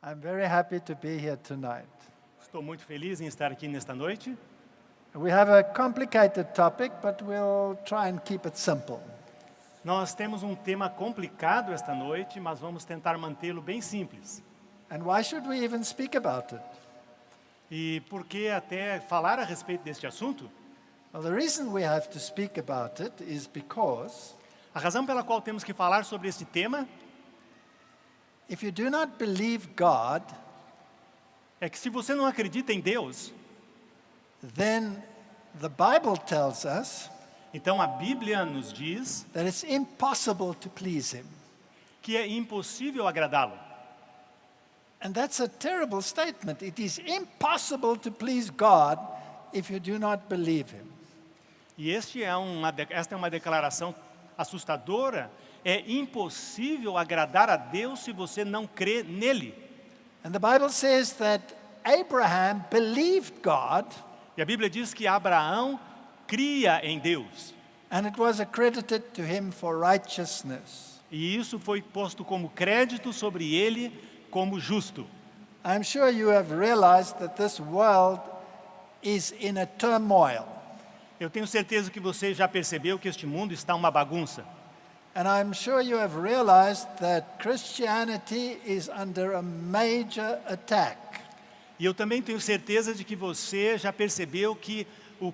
I'm very happy to be here tonight. Estou muito feliz em estar aqui nesta noite. We have a complicated topic, but we'll try and keep it simple. Nós temos um tema complicado esta noite, mas vamos tentar mantê-lo bem simples. And why should we even speak about it? E por que até falar a respeito deste assunto? Well, the reason we have to speak about it is because A razão pela qual temos que falar sobre este tema if you do not believe God, é que se você não acredita em Deus, then the Bible tells us então a Bíblia nos diz that it's impossible to please Him. que é impossível agradá-lo. And that's a terrible statement. It is impossible to please God if you do not believe Him. E esta é uma declaração assustadora. É impossível agradar a Deus se você não crê nele. And the Bible says that Abraham believed God, E a Bíblia diz que Abraão cria em Deus. and it was accredited to him for righteousness. E isso foi posto como crédito sobre ele como justo. I'm sure you have realized that this world is in a turmoil. Eu tenho certeza que você já percebeu que este mundo está uma bagunça. And I'm sure you have realized that Christianity is under a major attack. E eu também tenho certeza de que você já percebeu que o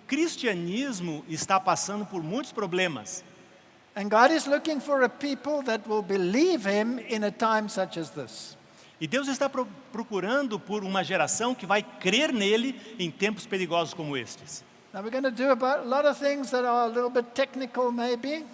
cristianismo está passando por muitos problemas. And God is looking for a people that will believe Him in a time such as this. E Deus está procurando por uma geração que vai crer nele em tempos perigosos como estes. Now we're going to do a lot of things that are a little bit technical maybe,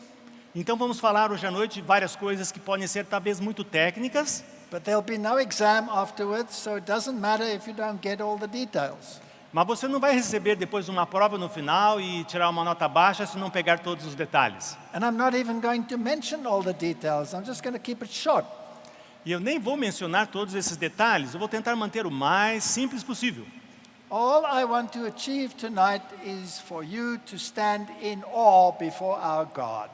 Então vamos falar hoje à noite de várias coisas que podem ser talvez muito técnicas, but there'll be no exam afterwards, so it doesn't matter if you don't get all the details. mas você não vai receber depois uma prova no final e tirar uma nota baixa se não pegar todos os detalhes. And I'm not even going to mention all the details. I'm just going to keep it short. E eu nem vou mencionar todos esses detalhes, eu vou tentar manter o mais simples possível. All I want to achieve tonight is for you to stand in awe before our God.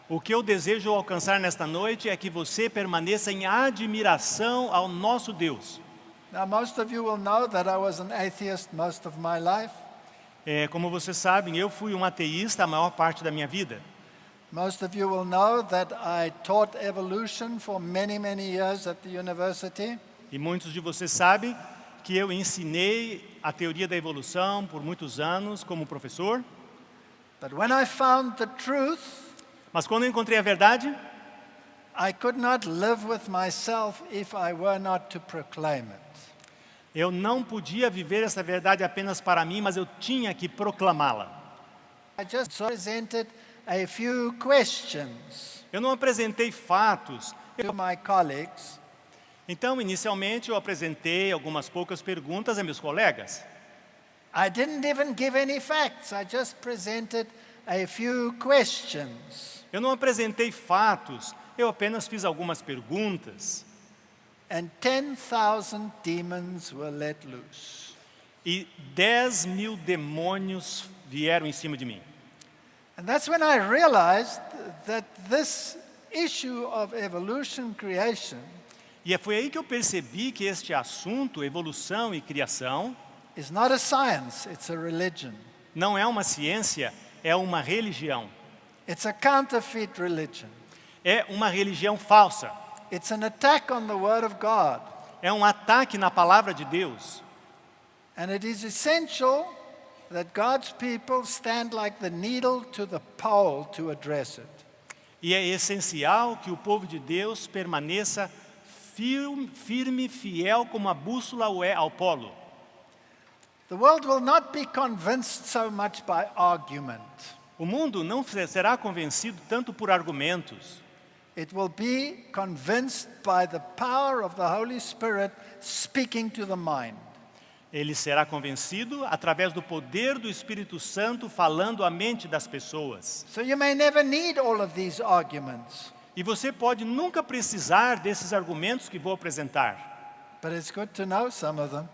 O que eu desejo alcançar nesta noite é que você permaneça em admiração ao nosso Deus. Now, most of you will know that I was an atheist most of my life. Como vocês sabem, eu fui um ateísta a maior parte da minha vida. Most of you will know that I taught evolution for many, many years at the university. E muitos de vocês sabem que eu ensinei a teoria da evolução por muitos anos como professor. But when I found the truth, Mas quando eu encontrei a verdade, I could not live with myself if I were not to proclaim it. eu não podia viver essa verdade apenas para mim, mas eu tinha que proclamá-la. I just presented a few questions Eu não apresentei fatos. to my colleagues, Então, inicialmente, eu apresentei algumas poucas perguntas a meus colegas. I didn't even give any facts. I just presented a few questions. Eu não apresentei fatos, eu apenas fiz algumas perguntas. And 10,000 demons were let loose. E 10.000 demônios vieram em cima de mim. And that's when I realized that this issue of evolution creation E foi aí que eu percebi que este assunto, evolução e criação, is not a science, it's a religion. não é uma ciência, é uma religião. It's a counterfeit religion. É uma religião falsa. It's an attack on the Word of God. É um ataque na palavra de Deus. And it is essential that God's people stand like the needle to the pole to address it. E é essencial que o povo de Deus permaneça firme, fiel como a bússola o é ao polo. The world will not be convinced so much by argument. O mundo não será convencido tanto por argumentos. It will be convinced by the power of the Holy Spirit speaking to the mind. Ele será convencido através do poder do Espírito Santo falando à mente das pessoas. So you may never need all of these arguments, E você pode nunca precisar desses argumentos que vou apresentar. but it's good to know some of them,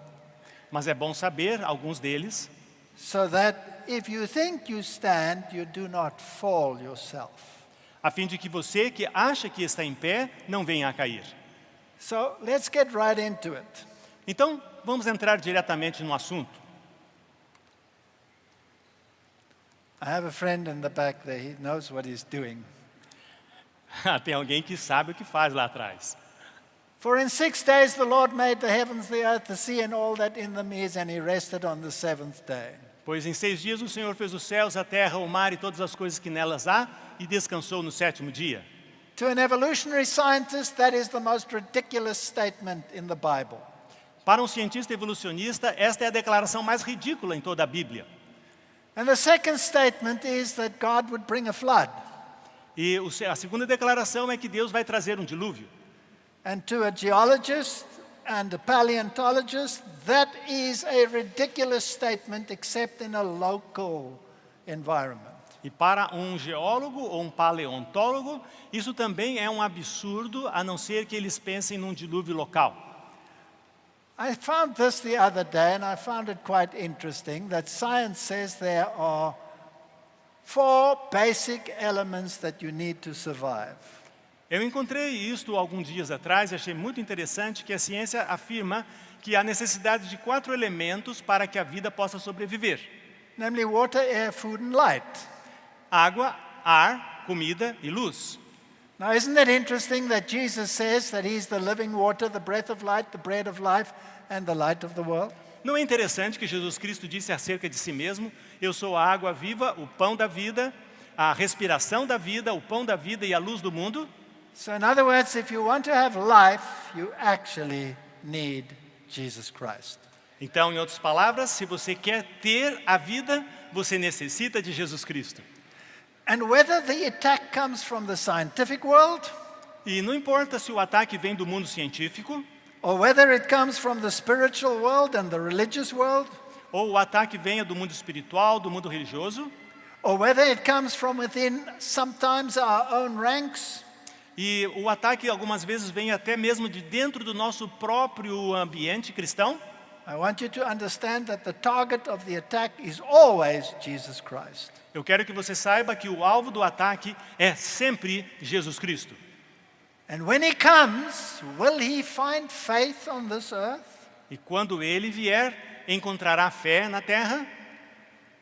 Mas é bom saber alguns deles, so that if you think you stand, you do not fall yourself. a fim de que você que acha que está em pé não venha a cair. So let's get right into it. Então, vamos entrar diretamente no assunto. I have a friend in the back there, he knows what he's doing. Tem alguém que sabe o que faz lá atrás. For in 6 days the Lord made the heavens, the earth, the sea, and all that in them is, and he rested on the seventh day. Pois em 6 dias o Senhor fez os céus, a terra, o mar e todas as coisas que nelas há, e descansou no 7º dia. To an evolutionary scientist, that is the most ridiculous statement in the Bible. Para um cientista evolucionista, esta é a declaração mais ridícula em toda a Bíblia. And the second statement is that God would bring a flood. E a segunda declaração é que Deus vai trazer um dilúvio. And to a geologist and a paleontologist, that is a ridiculous statement except in a local environment. E para um geólogo ou um paleontólogo, isso também é um absurdo, a não ser que eles pensem num dilúvio local. I found this the other day and I found it quite interesting that science says there are 4 basic elements that you need to survive. Eu encontrei isto alguns dias atrás e achei muito interessante que a ciência afirma que há necessidade de 4 elementos para que a vida possa sobreviver. Namely water, air, food and light. Água, ar, comida e luz. Now isn't it interesting that Jesus says that he's the living water, the breath of light, the bread of life and the light of the world? Não é interessante que Jesus Cristo disse acerca de si mesmo: eu sou a água viva, o pão da vida, a respiração da vida, o pão da vida e a luz do mundo? So in other words, if you want to have life, you actually need Jesus Christ. Então, em outras palavras, se você quer ter a vida, você necessita de Jesus Cristo. And whether the attack comes from the scientific world, E não importa se o ataque vem do mundo científico, or whether it comes from the spiritual world and the religious world, ou o ataque venha do mundo espiritual, do mundo religioso, or whether it comes from within sometimes our own ranks, e o ataque algumas vezes vem até mesmo de dentro do nosso próprio ambiente cristão, I want you to understand that the target of the attack is always Jesus Christ. eu quero que você saiba que o alvo do ataque é sempre Jesus Cristo. And when he comes, will he find faith on this earth? E quando ele vier, encontrará fé na terra?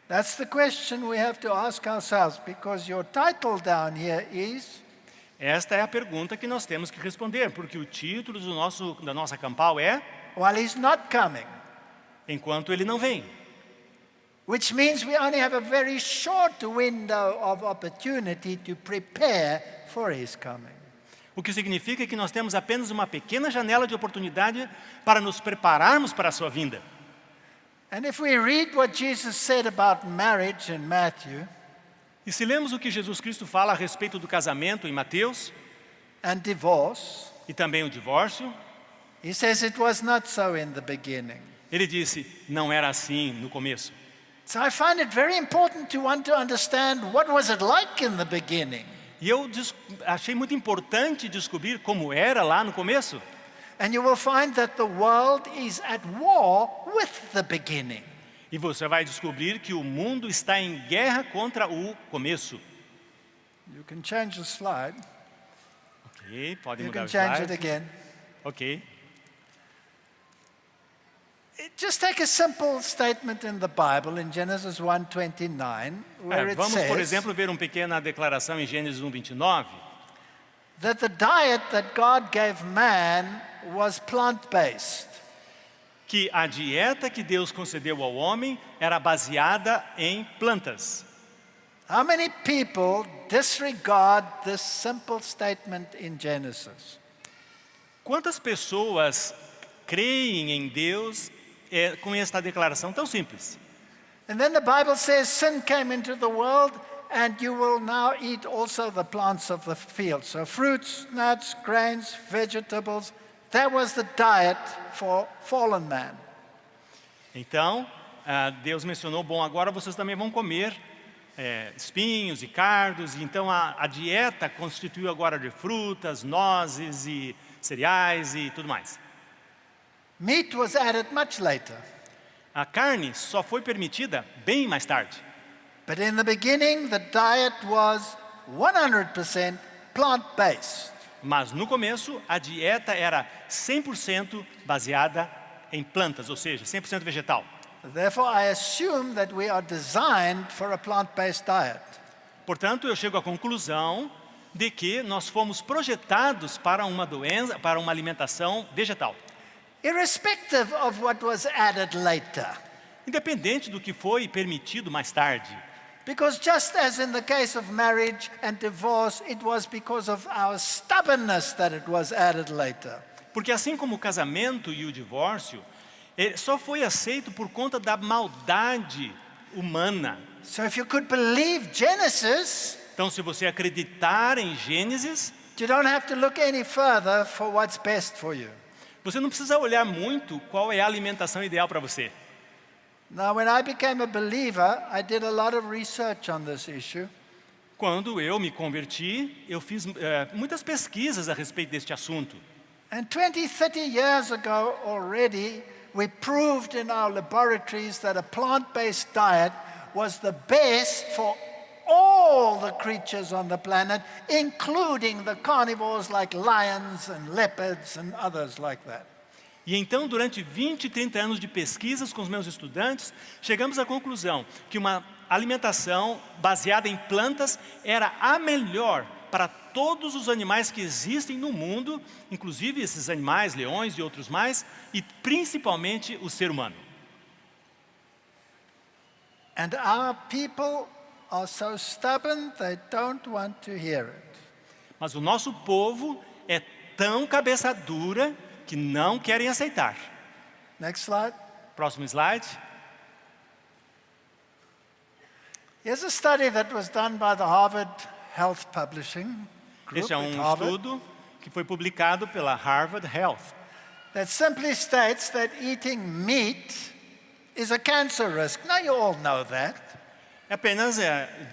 That's the question we have to ask ourselves, because your title down here is Esta é a pergunta que nós temos que responder, porque o título da nossa campal é while he's not coming, Enquanto ele não vem. which means we only have a very short window of opportunity to prepare for his coming. O que significa que nós temos apenas uma pequena janela de oportunidade para nos prepararmos para a sua vinda. And if we read what Jesus said about marriage in Matthew E se lemos o que Jesus Cristo fala a respeito do casamento em Mateus, and divorce, e também o divórcio, he says it was not so in the beginning. ele disse, não era assim no começo. So I find it very important to want to understand what was it like in the beginning. E eu achei muito importante descobrir como era lá no começo. And you will find that the world is at war with the beginning. E você vai descobrir que o mundo está em guerra contra o começo. You can change the slide. Ok, pode You mudar can o change it slide. again. Ok. Just take a simple statement in the Bible in Genesis 1:29, where it Vamos, por says exemplo, ver uma pequena declaração em Gênesis 1:29, that the diet that God gave man was plant-based. que a dieta que Deus concedeu ao homem era baseada em plantas. How many people disregard this simple statement in Genesis? Quantas pessoas creem em Deus com esta declaração tão simples? And then the Bible says sin came into the world and you will now eat also the plants of the field. So fruits, nuts, grains, vegetables, that was the diet for fallen man. Então, Deus mencionou, bom, agora vocês também vão comer espinhos e cardos. Então, a dieta constituiu agora de frutas, nozes e cereais e tudo mais. Meat was added much later. A carne só foi permitida bem mais tarde. But in the beginning, the diet was 100% plant-based. Mas no começo, a dieta era 100% baseada em plantas, ou seja, 100% vegetal. Therefore, I assume that we are designed for a plant-based diet. Portanto, eu chego à conclusão de que nós fomos projetados para uma alimentação vegetal. Irrespective of what was added later. Independente do que foi permitido mais tarde. Because just as in the case of marriage and divorce, it was because of our stubbornness that it was added later. Porque assim como o casamento e o divórcio, só foi aceito por conta da maldade humana. So if you could believe Genesis, Então, se você acreditar em Gênesis, you don't have to look any further for what's best for you. você não precisa olhar muito qual é a alimentação ideal para você. Now, when I became a believer, I did a lot of research on this issue. Quando eu me converti, eu fiz muitas pesquisas a respeito deste assunto. And 20, 30 years ago already, we proved in our laboratories that a plant-based diet was the best for all the creatures on the planet, including the carnivores like lions and leopards and others like that. E então, durante 20, 30 anos de pesquisas com os meus estudantes, chegamos à conclusão que uma alimentação baseada em plantas era a melhor para todos os animais que existem no mundo, inclusive esses animais, leões e outros mais, e principalmente o ser humano. And our people are so stubborn they don't want to hear it. Mas o nosso povo é tão cabeça dura que não querem aceitar. Next slide. Próximo slide. Here's a study that was done by the Harvard Health Publishing Group Este é at um Harvard estudo que foi publicado pela Harvard Health. that simply states that eating meat is a cancer risk. Now you all know that. Apenas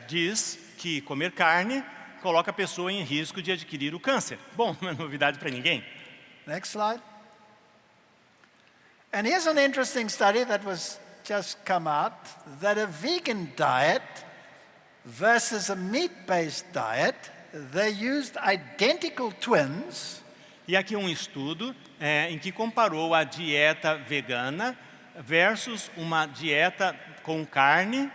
diz que comer carne coloca a pessoa em risco de adquirir o câncer. Bom, não é novidade para ninguém. Next slide. And here's an interesting study that was just come out, that a vegan diet versus a meat-based diet, they used identical twins, E aqui um estudo em que comparou a dieta vegana versus uma dieta com carne,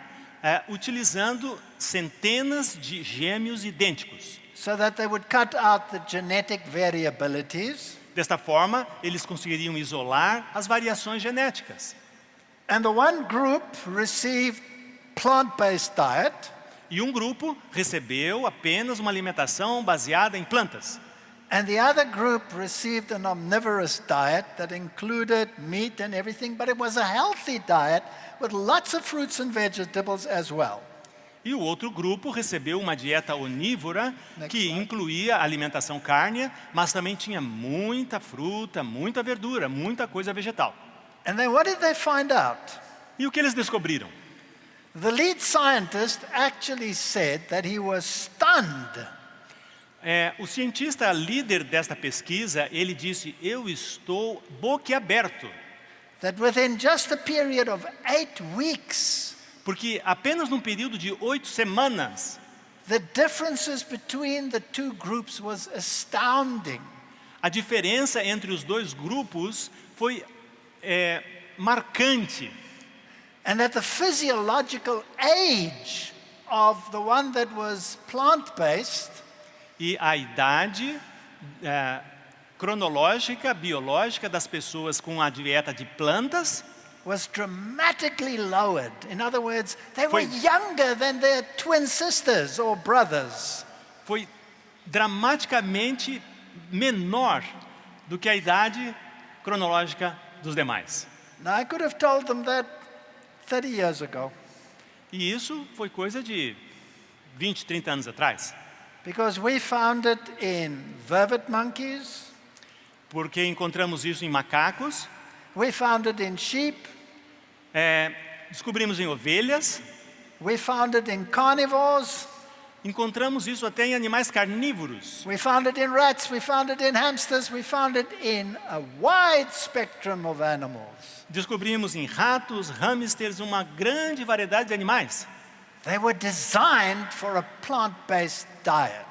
utilizando centenas de gêmeos idênticos. so that they would cut out the genetic variabilities. Desta forma, eles conseguiriam isolar as variações genéticas. And the one group received plant-based diet, E um grupo recebeu apenas uma alimentação baseada em plantas. and the other group received an omnivorous diet that included meat and everything, but it was a healthy diet with lots of fruits and vegetables as well. E o outro grupo recebeu uma dieta onívora Next que slide. incluía alimentação cárnea, mas também tinha muita fruta, muita verdura, muita coisa vegetal. And then what did they find out? E o que eles descobriram? The lead scientist actually said that he was stunned O cientista líder desta pesquisa, ele disse, eu estou boquiaberto, that within just a period of 8 weeks, porque apenas num período de 8 semanas, the differences between the two groups was astounding. a diferença entre os dois grupos foi marcante. And that the physiological age of the one that was plant-based E a idade cronológica, biológica das pessoas com a dieta de plantas was dramatically lowered. In other words, they were Foi- younger than their twin sisters or brothers. foi dramaticamente menor do que a idade cronológica dos demais. Now, I could have told them that 30 years ago, E isso foi coisa de 20, 30 anos atrás. because we found it in vervet monkeys, Porque encontramos isso em macacos, we found it in sheep, descobrimos em ovelhas, we found it in carnivores, encontramos isso até em animais carnívoros. we found it in rats, we found it in hamsters, we found it in a wide spectrum of animals. Descobrimos em ratos, hamsters, uma grande variedade de animais. They were designed for a plant-based diet.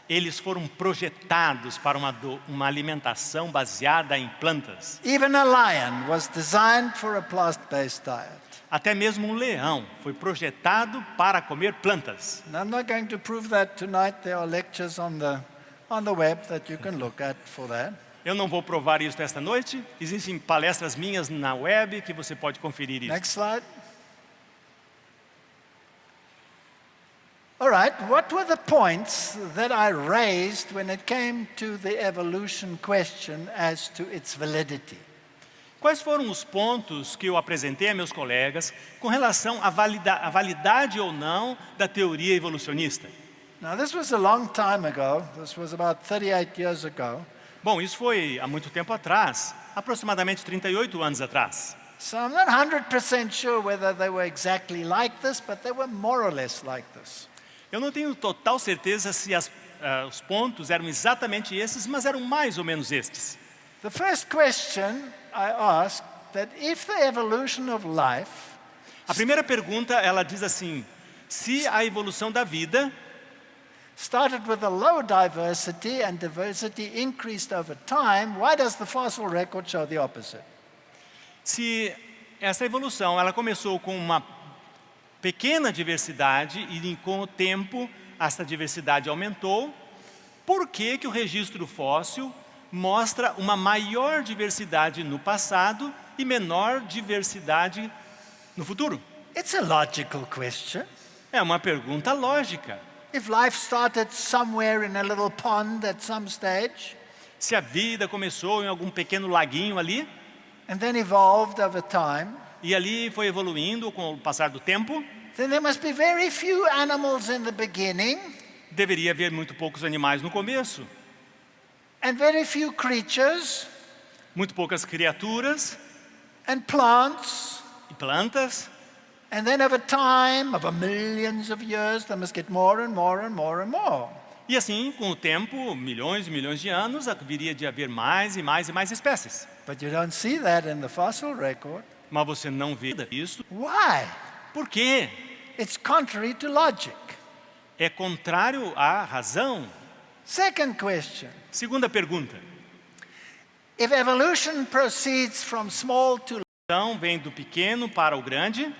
eles foram projetados para uma alimentação baseada em plantas. Even a lion was designed for a plant-based diet. Até mesmo um leão foi projetado para comer plantas. And I'm not going to prove that tonight. There are lectures on the web that you can look at for that. Eu não vou provar isso esta noite. Existem palestras minhas na web que você pode conferir isso. Next slide. All right, what were the points that I raised when it came to the evolution question as to its validity? Quais foram os pontos que eu apresentei a meus colegas com relação à validade ou não da teoria evolucionista? Now, this was a long time ago. This was about 38 years ago. Bom, isso foi há muito tempo atrás, aproximadamente 38 anos atrás. So I'm not 100% sure whether they were exactly like this, but they were more or less like this. Eu não tenho total certeza se os pontos eram exatamente esses, mas eram mais ou menos estes. The first question I asked that if the evolution of life A primeira pergunta, ela diz assim: se a evolução da vida started with a low diversity and diversity increased over time, why does the fossil record show the opposite? se essa evolução ela começou com uma pequena diversidade e com o tempo essa diversidade aumentou, por que que o registro fóssil mostra uma maior diversidade no passado e menor diversidade no futuro? It's a logical question. É uma pergunta lógica. If life started somewhere in a little pond at some stage Se a vida começou em algum pequeno laguinho ali, and then evolved over time, e ali foi evoluindo com o passar do tempo, then there must be very few animals in the beginning deveria haver muito poucos animais no começo, and very few creatures muito poucas criaturas and plants. e plantas, And then over time, over millions of years, they must get more and more and more and more. e assim, com o tempo, milhões e milhões de anos, haveria de haver mais e mais e mais espécies. But you don't see that in the fossil record. Mas você não vê isso. Why? Por quê? It's contrary to logic. É contrário à razão. Second question. Segunda pergunta. If evolution proceeds from small to Então, vem do pequeno para o grande,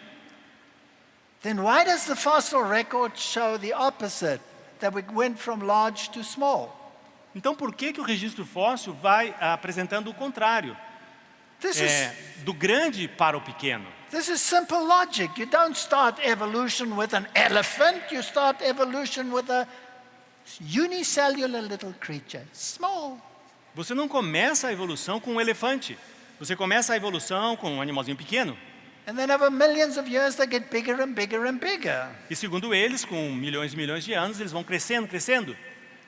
then why does the fossil record show the opposite, that we went from large to small? então por que que o registro fóssil vai apresentando o contrário? This Do grande para o pequeno. is simple logic. You don't start evolution with an elephant, you start evolution with a unicellular little creature, small. Você não começa a evolução com um elefante. Você começa a evolução com um animalzinho pequeno. And then over millions of years they get bigger and bigger and bigger. E segundo eles, com milhões e milhões de anos, eles vão crescendo, crescendo.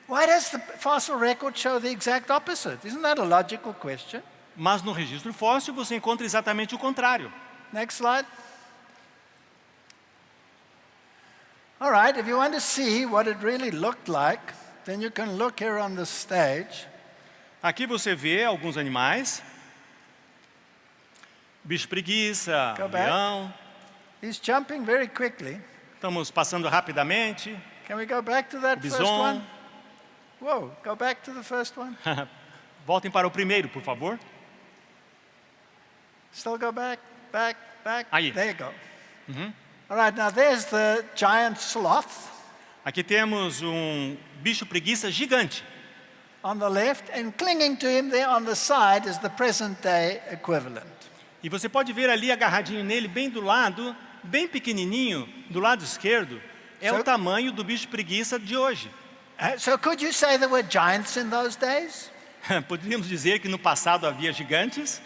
Why does the fossil record show the exact opposite? Isn't that a logical question? Mas no registro fóssil você encontra exatamente o contrário. Next slide. All right, if you want to see what it really looked like, then you can look here on the stage. Aqui você vê alguns animais. Bicho preguiça, Go back. leão. He's jumping very quickly. Estamos passando rapidamente. Can we go back to that first Bison. one? Whoa, go back to the first one. Voltem para o primeiro, por favor. Still go back, back, back. Aí. There you go. All right, now there's the giant sloth Aqui temos um bicho preguiça gigante. on the left, and clinging to him there on the side is the present day equivalent. E você pode ver ali agarradinho nele, bem do lado, bem pequenininho, do lado esquerdo, é So- o tamanho do bicho preguiça de hoje. So could you say there were giants in those days? Poderíamos dizer que no passado havia gigantes.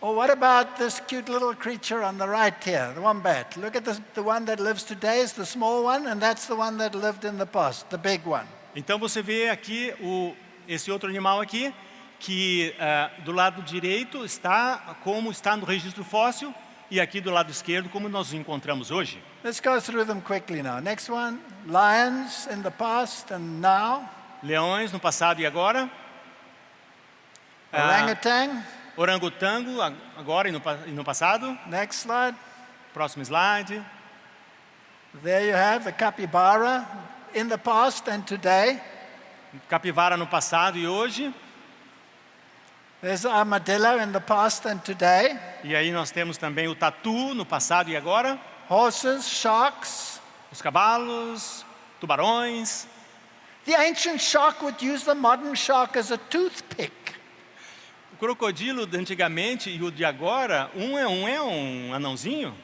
Or what about this cute little creature on the right here, the wombat? Look at the one that lives today is the small one, and that's the one that lived in the past, the big one. Então você vê aqui esse outro animal aqui, que do lado direito está como está no registro fóssil, e aqui do lado esquerdo como nós encontramos hoje. Let's go through them quickly now. Next one, lions in the past and now. Leões no passado e agora. Orangutan. Orangotango agora e no passado. Next slide. Próximo slide. There you have the capybara in the past and today. Capivara no passado e hoje. There's armadillo in the past and today. E aí nós temos também o tatu no passado e agora. Horses, sharks. Os cavalos, tubarões. The ancient shark would use the modern shark as a toothpick. O crocodilo de antigamente e o de agora, um é um anãozinho.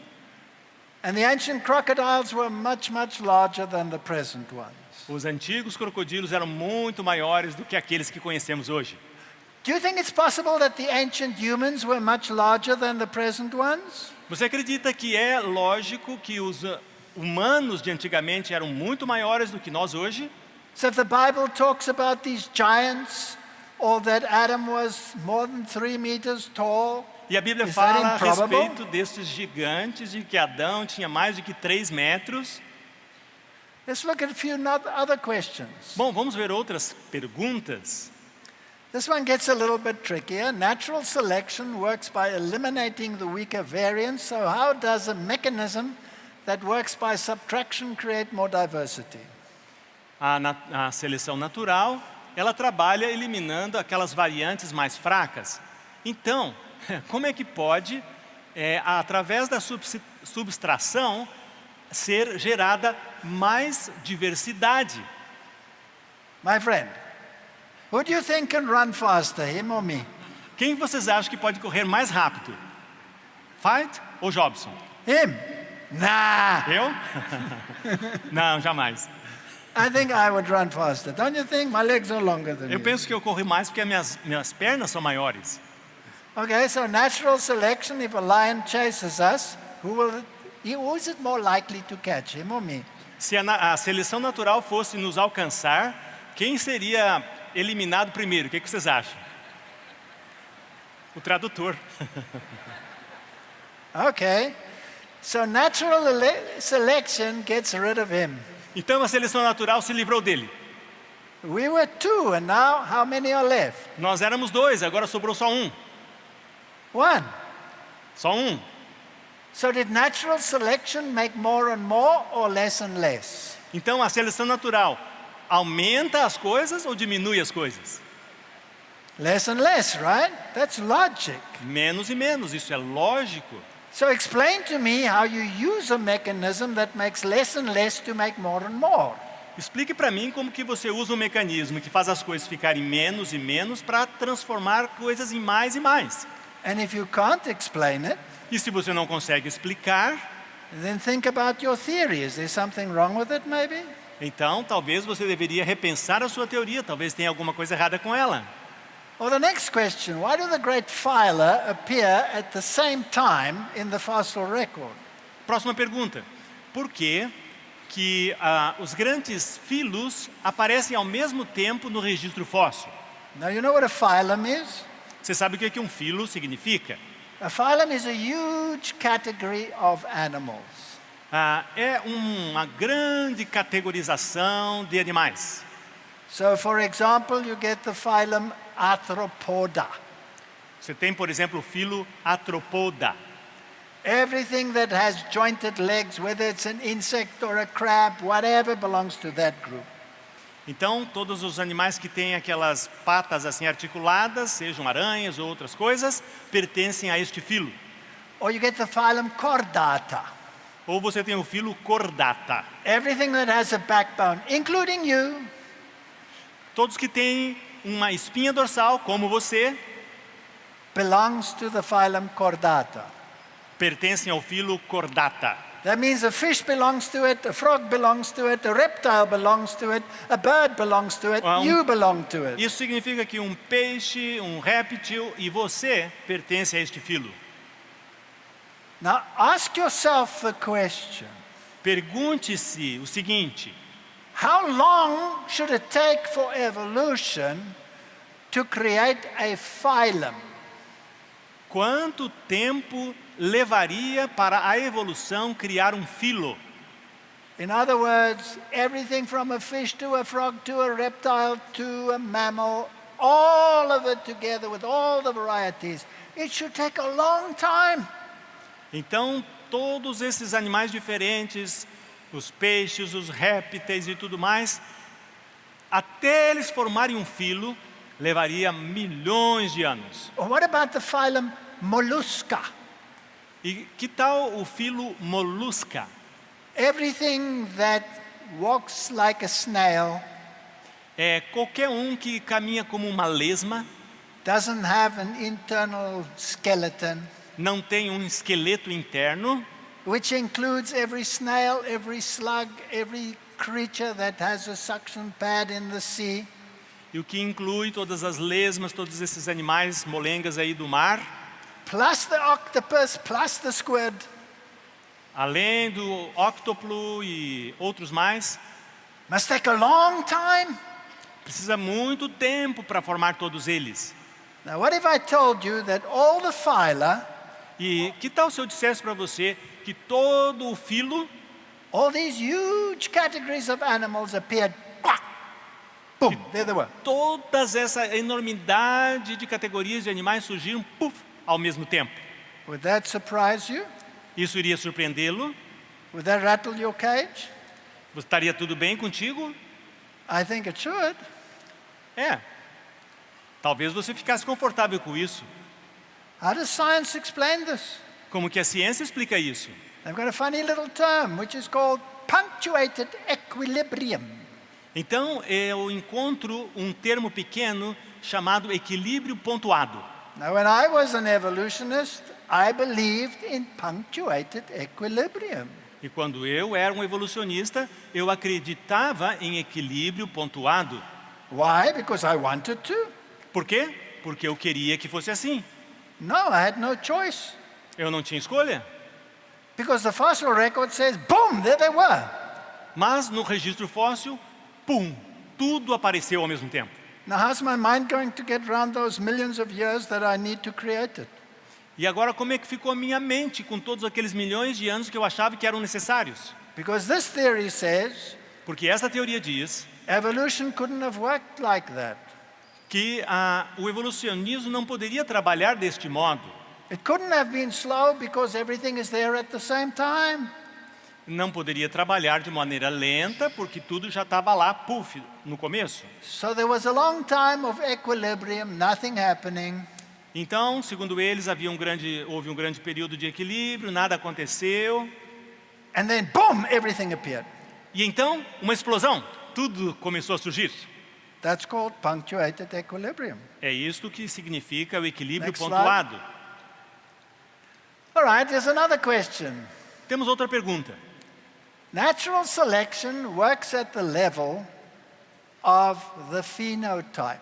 And the ancient crocodiles were much, much larger than the present ones. Os antigos crocodilos eram muito maiores do que aqueles que conhecemos hoje. Do you think it's possible that the ancient humans were much larger than the present ones? Você acredita que é lógico que os humanos de antigamente eram muito maiores do que nós hoje? So if the Bible talks about these giants, or that Adam was more than 3 meters tall, E a Bíblia is that fala a improbable? respeito desses gigantes de que Adão tinha mais do que 3 metros. Let's look at a few other questions. Bom, vamos ver outras perguntas. This one gets a little bit trickier. Natural selection works by eliminating the weaker variants, so how does a mechanism that works by subtraction create more diversity? A seleção natural, ela trabalha eliminando aquelas variantes mais fracas. Então, como é que pode, através da subtração, ser gerada mais diversidade? My friend, who do you think can run faster, him or me? Quem vocês acham que pode correr mais rápido? Fight ou Jobson? Him? Nah, Eu? Não, jamais. I think I would run faster. Don't you think? My legs are longer than Eu you. penso que eu corro mais porque minhas pernas são maiores. Okay, so natural selection, if a lion chases us, who is it more likely to catch, him or me? Se a seleção natural fosse nos alcançar, quem seria eliminado primeiro? O que vocês acham? O tradutor. Okay, so natural selection gets rid of him. Então a seleção natural se livrou dele. We were 2, and now how many are left? Nós éramos 2, agora sobrou só um. 1. Só um. So did natural selection make more and more or less and less? Então a seleção natural aumenta as coisas ou diminui as coisas? Less and less, right? That's logic. Menos e menos, isso é lógico. So explain to me how you use a mechanism that makes less and less to make more and more. Explique para mim como que você usa um mecanismo que faz as coisas ficarem menos e menos para transformar coisas em mais e mais. And if you can't explain it, E se você não consegue explicar, then think about your theory. Is there something wrong with it, maybe? então talvez você deveria repensar a sua teoria, talvez tenha alguma coisa errada com ela. Or the next question, why do the great phyla appear at the same time in the fossil record? Próxima pergunta. Por que os grandes filos aparecem ao mesmo tempo no registro fóssil? Now you know what a phylum is? Você sabe o que um filo significa? A phylum is a huge category of animals. É uma grande categorização de animais. So for example, you get the phylum Arthropoda. Você tem, por exemplo, o filo Arthropoda. Everything that has jointed legs, whether it's an insect or a crab, whatever, belongs to that group. Então, todos os animais que têm aquelas patas assim articuladas, sejam aranhas ou outras coisas, pertencem a este filo. Or you get the phylum Chordata. Ou você tem o filo Chordata. Everything that has a backbone, including you, Todos que têm uma espinha dorsal, como você, belongs to the phylum Chordata. pertencem ao filo Chordata. That means a fish belongs to it, a frog belongs to it, a reptile belongs to it, a bird belongs to it, you belong to it. Isso significa que um peixe, um réptil e você pertence a este filo. Now ask yourself the question, Pergunte-se o seguinte: how long should it take for evolution to create a phylum? quanto tempo levaria para a evolução criar um filo? In other words, everything from a fish to a frog to a reptile to a mammal, all of it together with all the varieties, it should take a long time. Então, todos esses animais diferentes, os peixes, os répteis e tudo mais, até eles formarem um filo, levaria milhões de anos. Or what about the phylum Mollusca? E que tal o filo Molusca? Everything that walks like a snail, É qualquer um que caminha como uma lesma, doesn't have an internal skeleton, não tem um esqueleto interno, which includes every snail, every slug, every creature that has a suction pad in the sea. e o que inclui todas as lesmas, todos esses animais molengas aí do mar, Plus the octopus, plus the squid. além do óctoplo e outros mais. Must take a long time. Precisa muito tempo para formar todos eles. Now, what if I told you that all the phyla, E que tal se eu dissesse para você que todo o filo, all these huge categories of animals appeared? Quack! Boom, there they were. todas essa enormidade de categorias de animais surgiram puff, ao mesmo tempo? Would that surprise you? Isso iria surpreendê-lo? Would that rattle your cage? Estaria tudo bem contigo? I think it should. É. Talvez você ficasse confortável com isso. How does science explain this? Como que a ciência explica isso? They've got a funny little term which is called punctuated equilibrium. Então, eu encontro um termo pequeno chamado equilíbrio pontuado. Now, when I was an evolutionist, I believed in punctuated equilibrium. E quando eu era um evolucionista, eu acreditava em equilíbrio pontuado. Why? Because I wanted to. Por quê? Porque eu queria que fosse assim. No, I had no choice. Eu não tinha escolha. Because the fossil record says, boom, there they were. Mas no registro fóssil, pum, tudo apareceu ao mesmo tempo. Now, how's my mind going to get around those millions of years that I need to create it? E agora como é que ficou a minha mente com todos aqueles milhões de anos que eu achava que eram necessários? Because this theory says Porque essa teoria diz evolution couldn't have worked like that. que o evolucionismo não poderia trabalhar deste modo. It couldn't have been slow because everything is there at the same time. Não poderia trabalhar de maneira lenta, porque tudo já estava lá, puf, no começo. So there was a long time of equilibrium, nothing happening. Então, segundo eles, houve um grande período de equilíbrio, nada aconteceu. And then, boom, everything appeared. E então, uma explosão, tudo começou a surgir. That's called punctuated equilibrium. É isto que significa o equilíbrio Next pontuado. All right, there's another question. Temos outra pergunta. Natural selection works at the level of the phenotype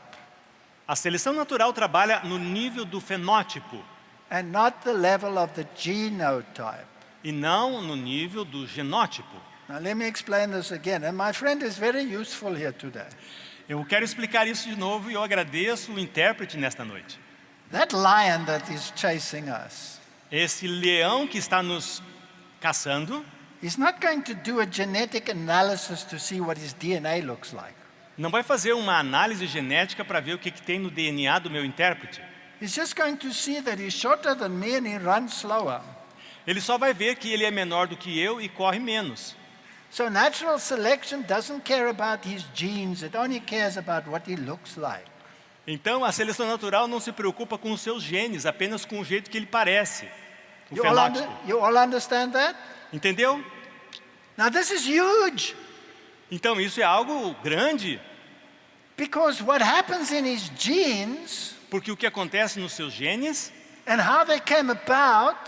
A seleção natural trabalha no nível do fenótipo and not the level of the genotype. e não no nível do genótipo. Now, let me explain this again. And my friend is very useful here today. Eu quero explicar isso de novo e eu agradeço o intérprete nesta noite. That lion that is chasing us, Esse leão que está nos caçando he's not going to do a genetic analysis to see what his DNA looks like. não vai fazer uma análise genética para ver o que tem no DNA do meu intérprete. He's just going to see that he's shorter than me and he runs slower. Ele só vai ver que ele é menor do que eu e corre menos. So natural selection doesn't care about his genes, it only cares about what he looks like. Então, a seleção natural não se preocupa com os seus genes, apenas com o jeito que ele parece, o You all, fenótipo. you all understand that? Entendeu? Now this is huge Então, isso é algo grande, because what happens in his genes porque o que acontece nos seus genes and how they came about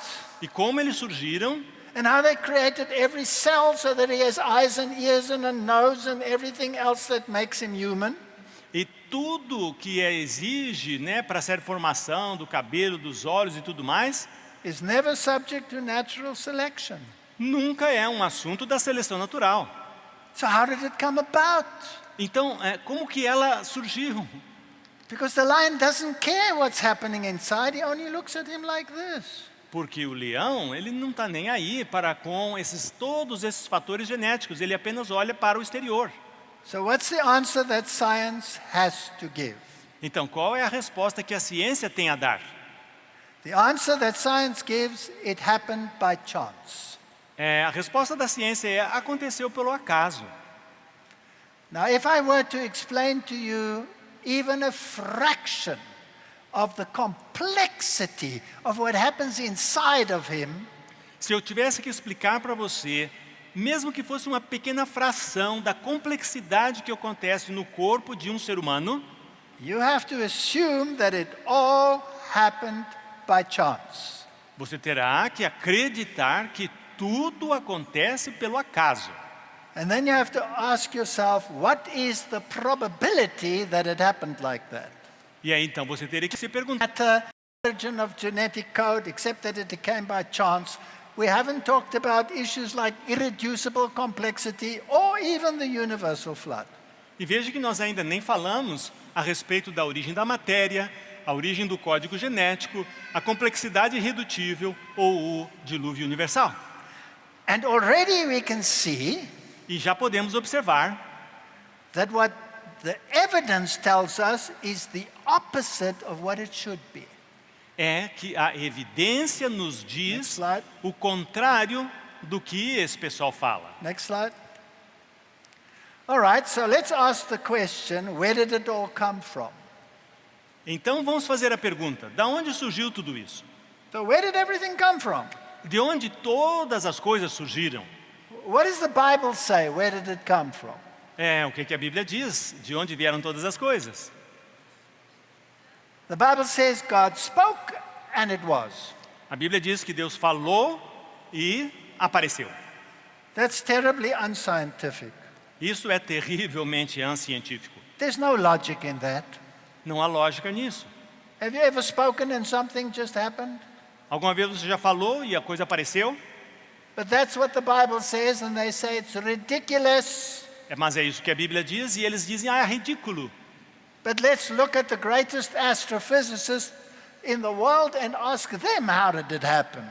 e como eles surgiram and how they created every cell so that he has eyes and ears and a nose and everything else that makes him human. e tudo que exige, né, para ser formação do cabelo, dos olhos e tudo mais, Is never subject to natural selection. nunca é um assunto da seleção natural. So how did it come about? Então, como que ela surgiu? Because the lion doesn't care what's happening inside, he only looks at him like this. Porque o leão, ele não está nem aí para com todos esses fatores genéticos, ele apenas olha para o exterior. So what's the answer that science has to give? Então, qual é a resposta que a ciência tem a dar? The answer that science gives, it happened by chance. A resposta da ciência é: aconteceu pelo acaso. Now, if I were to explain to you even a fraction of the complexity of what happens inside of him, Se eu tivesse que explicar para você, mesmo que fosse uma pequena fração da complexidade que acontece no corpo de um ser humano, you have to assume that it all happened by chance. você terá que acreditar que tudo acontece pelo acaso. And then you have to ask yourself, what is the probability that it happened like that? E aí então você teria que se perguntar: Matter, origin of genetic code, except that it came by chance. We haven't talked about issues like irreducible complexity or even the universal flood. e veja que nós ainda nem falamos a respeito da origem da matéria, a origem do código genético, a complexidade irredutível ou o dilúvio universal. And already we can see E já podemos observar that what the evidence tells us is the opposite of what it should be. que a evidência nos Next diz slide. o contrário do que esse pessoal fala. Next slide. All right, so let's ask the question, where did it all come from? Então vamos fazer a pergunta: da onde surgiu tudo isso? So where did everything come from? De onde todas as coisas surgiram? What does the Bible say? Where did it come from? O que a Bíblia diz? De onde vieram todas as coisas? The Bible says God spoke and it was. A Bíblia diz que Deus falou e apareceu. That's terribly unscientific. Isso é terrivelmente ancientífico. There's no logic in that. Não há lógica nisso. Have you ever spoken and something just happened? Alguma vez você já falou e a coisa apareceu? But that's what the Bible says, and they say it's ridiculous. Mas é isso que a Bíblia diz e eles dizem: é ridículo. But let's look at the greatest astrophysicist in the world and ask them how did it happen.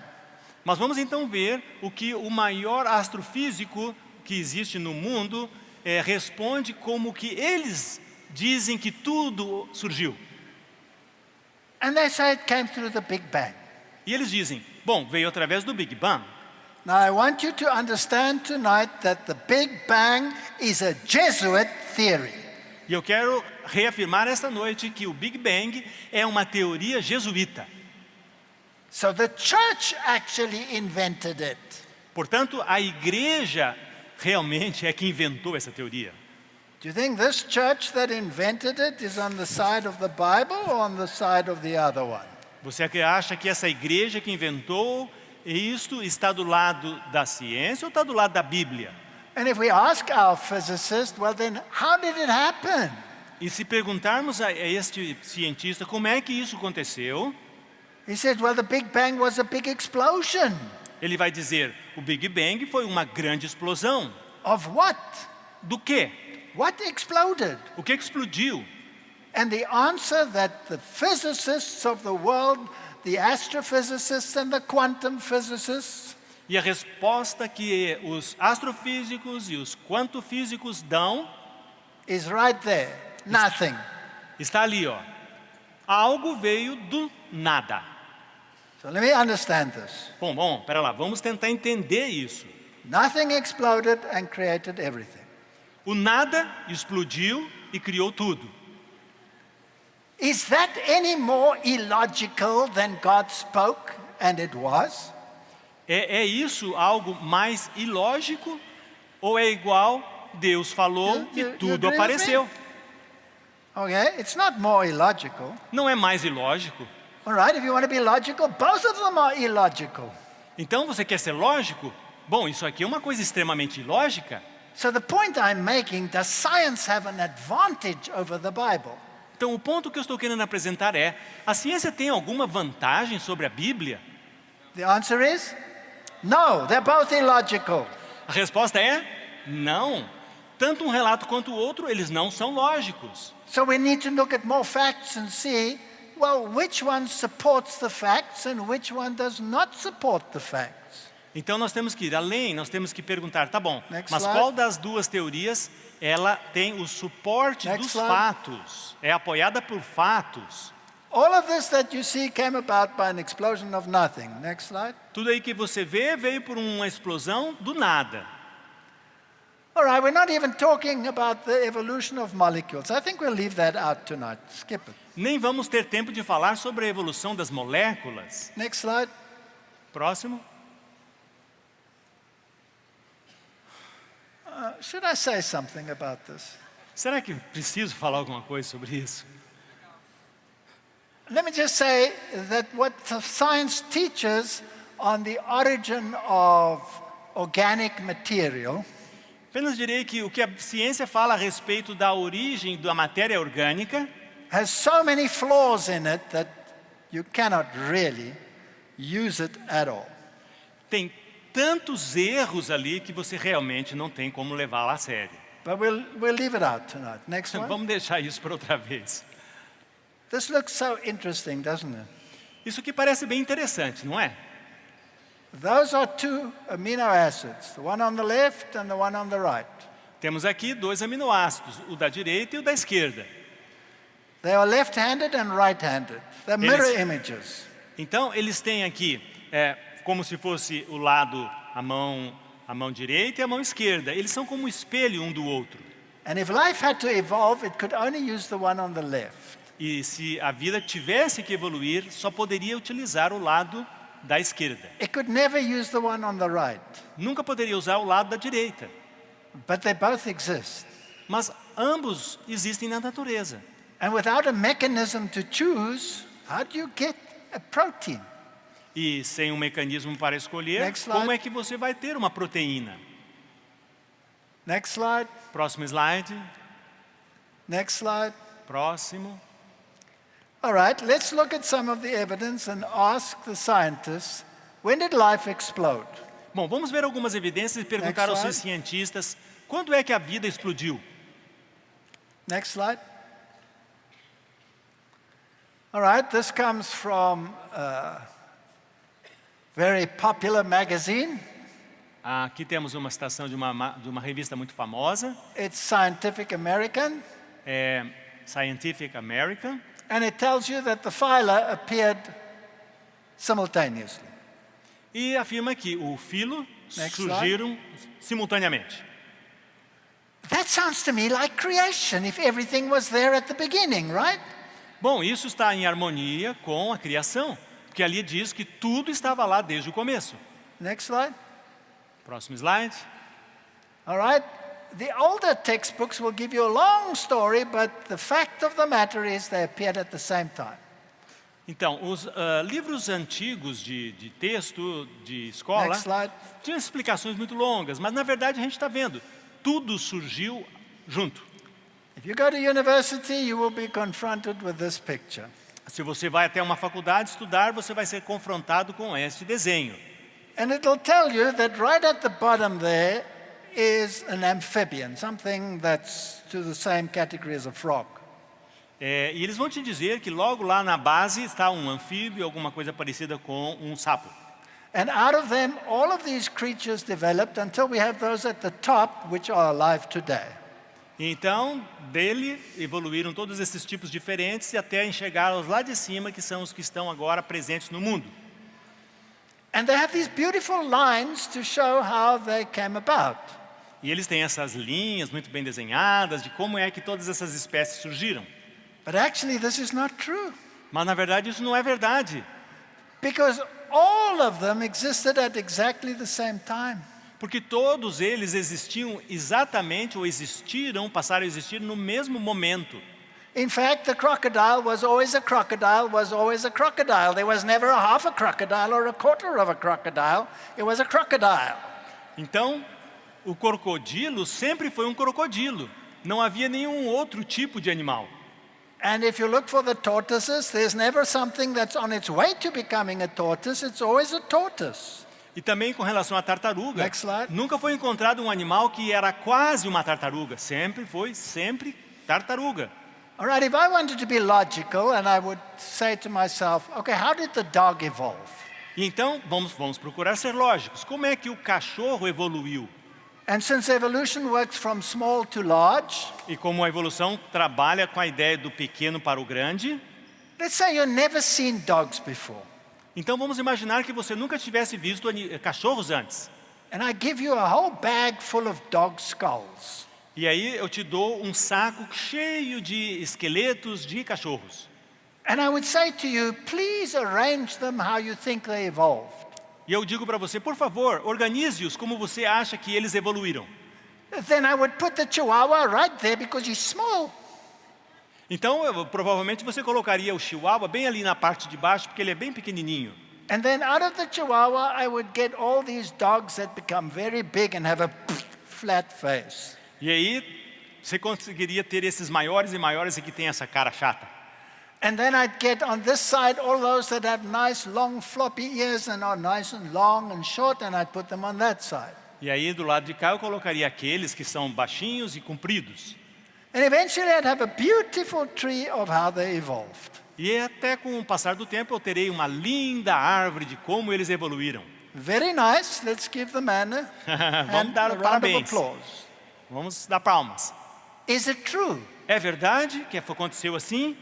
Mas vamos então ver o que o maior astrofísico que existe no mundo responde, como que eles dizem que tudo surgiu. And they say it came through the Big Bang. E eles dizem: bom, veio através do Big Bang. Now I want you to understand tonight that the Big Bang is a Jesuit theory. E eu quero reafirmar esta noite que o Big Bang é uma teoria jesuíta. So the church actually invented it. Portanto, a igreja realmente é que inventou essa teoria. Do you think this church that invented it is on the side of the Bible or on the side of the other one? Você acha que essa igreja que inventou isto está do lado da ciência ou está do lado da Bíblia? And if we ask our physicist, well then how did it happen? E se perguntarmos a este cientista como é que isso aconteceu, He said, well the Big Bang was a big explosion. ele vai dizer: o Big Bang foi uma grande explosão. Of what? Do quê? What exploded? O que explodiu? And the answer that the physicists of the world, the astrophysicists and the quantum physicists, E a resposta que os astrofísicos e os quantofísicos dão is right there. Nothing. está ali, ó. Algo veio do nada. So let me understand this. Bom, pera lá, vamos tentar entender isso. Nothing exploded and created everything. O nada explodiu e criou tudo. Is that any more illogical than God spoke and it was? É isso algo mais ilógico ou é igual Deus falou e You tudo agree with me? apareceu? Okay, it's not more illogical. Não é mais ilógico? All right, if you want to be logical, both of them are illogical. Então você quer ser lógico? Bom, isso aqui é uma coisa extremamente ilógica. So the point I'm making, does science have an advantage over the Bible? Então o ponto que eu estou querendo apresentar é: a ciência tem alguma vantagem sobre a Bíblia? The answer is no, they're both illogical. A resposta é não. Tanto um relato quanto o outro, eles não são lógicos. So we need to look at more facts and see, well, which one supports the facts and which one does not support the facts. Então nós temos que ir além, nós temos que perguntar: tá bom, Next mas slide. qual das duas teorias ela tem o suporte Next dos slide. fatos? É apoiada por fatos? All of this that you see came about by an explosion of nothing. Next slide. Tudo aí que você vê veio por uma explosão do nada. All right, we're not even talking about the evolution of molecules. I think we'll leave that out tonight. Skip it. Nem vamos ter tempo de falar sobre a evolução das moléculas. Next slide. Próximo. Should I say something about this? Será que preciso falar alguma coisa sobre isso? Let me just say that what the science teaches on the origin of organic material Apenas direi que o que a ciência fala a respeito da origem da matéria orgânica has so many flaws in it that you cannot really use it at all. tem tantos erros ali que você realmente não tem como levá-la a sério. But we'll leave it out tonight. Next one. Vamos deixar isso para outra vez. This looks so interesting, doesn't it? Isso que parece bem interessante, não é? Those are two amino acids, the one on the left and the one on the right. Temos aqui dois aminoácidos, o da direita e o da esquerda. They are left-handed and right-handed. They're mirror images. Então, eles têm aqui, como se fosse o lado, a mão direita e a mão esquerda. Eles são como um espelho um do outro. And if life had to evolve, it could only use the one on the left. E se a vida tivesse que evoluir, só poderia utilizar o lado da esquerda. It could never use the one on the right. Nunca poderia usar o lado da direita. But they both exist. Mas ambos existem na natureza. And without a mechanism to choose, how do you get a protein? E sem um mecanismo para escolher, Next slide. como é que você vai ter uma proteína? Next slide. Próximo slide. Next slide. Próximo. All right, let's look at some of the evidence and ask the scientists, when did life explode? Bom, vamos ver algumas evidências e perguntar aos slide. cientistas quando é que a vida explodiu. Next slide. All right, this comes from a very popular magazine. Aqui temos uma citação de uma revista muito famosa, It's Scientific American, Scientific American, and it tells you that the phyla appeared simultaneously. e afirma que o filo Next surgiram simultaneamente. That sounds to me like creation, if everything was there at the beginning, right? Bom, isso está em harmonia com a criação, porque ali diz que tudo estava lá desde o começo. Next slide. Próximo slide. All right. The older textbooks will give you a long story, but the fact of the matter is they appeared at the same time. Então, os livros antigos de texto de escola Next slide. tinham explicações muito longas, mas na verdade a gente está vendo, tudo surgiu junto. If you go to university, you will be confronted with this picture. Se você vai até uma faculdade estudar, você vai ser confrontado com este desenho. And it'll tell you that right at the bottom there is an amphibian, something that's to the same category as a frog. E eles vão te dizer que logo lá na base está um anfíbio, alguma coisa parecida com um sapo. And out of them, all of these creatures developed until we have those at the top, which are alive today. Então, dele evoluíram todos esses tipos diferentes e até chegar aos lá de cima, que são os que estão agora presentes no mundo. And they have these beautiful lines to show how they came about. E eles têm essas linhas muito bem desenhadas de como é que todas essas espécies surgiram. But actually, this is not true. Mas na verdade isso não é verdade. Because all of them existed at exactly the same time. Porque todos eles existiam exatamente, ou existiram, passaram a existir no mesmo momento. In fact, the crocodile was always a crocodile, was always a crocodile. There was never a half a crocodile or a quarter of a crocodile. It was a crocodile. Então, o crocodilo sempre foi um crocodilo. Não havia nenhum outro tipo de animal. And if you look for the tortoises, there's never something that's on its way to becoming a tortoise. It's always a tortoise. E também com relação à tartaruga, Next slide. nunca foi encontrado um animal que era quase uma tartaruga. Sempre tartaruga. All right, if I wanted to be logical, and I would say to myself, okay, how did the dog evolve? E então, vamos procurar ser lógicos. Como é que o cachorro evoluiu? And since evolution works from small to large, E como a evolução trabalha com a ideia do pequeno para o grande, Let's say you've never seen dogs before. Então vamos imaginar que você nunca tivesse visto cachorros antes. And I give you a whole bag full of dog skulls. E aí eu te dou um saco cheio de esqueletos de cachorros. And I would say to you, please arrange them how you think they evolved. E eu digo para você, por favor, organize-os como você acha que eles evoluíram. Then I would put the Chihuahua right there because he's small. Então, provavelmente você colocaria o Chihuahua bem ali na parte de baixo, porque ele é bem pequenininho. And then out of the Chihuahua, I would get all these dogs that become very big and have a flat face. E aí, você conseguiria ter esses maiores e maiores e que tem essa cara chata. And then I'd get on this side all those that have nice long floppy ears and are nice and long and short, and I'd put them on that side. E aí, do lado de cá, eu colocaria aqueles que são baixinhos e compridos. And eventually I'd have a beautiful tree of how they evolved. E até com o passar do tempo, eu terei uma linda árvore de como eles evoluíram. Very nice. Let's give the man Vamos dar a round parabéns. of applause. Vamos dar palmas. Is it true? É verdade que aconteceu assim?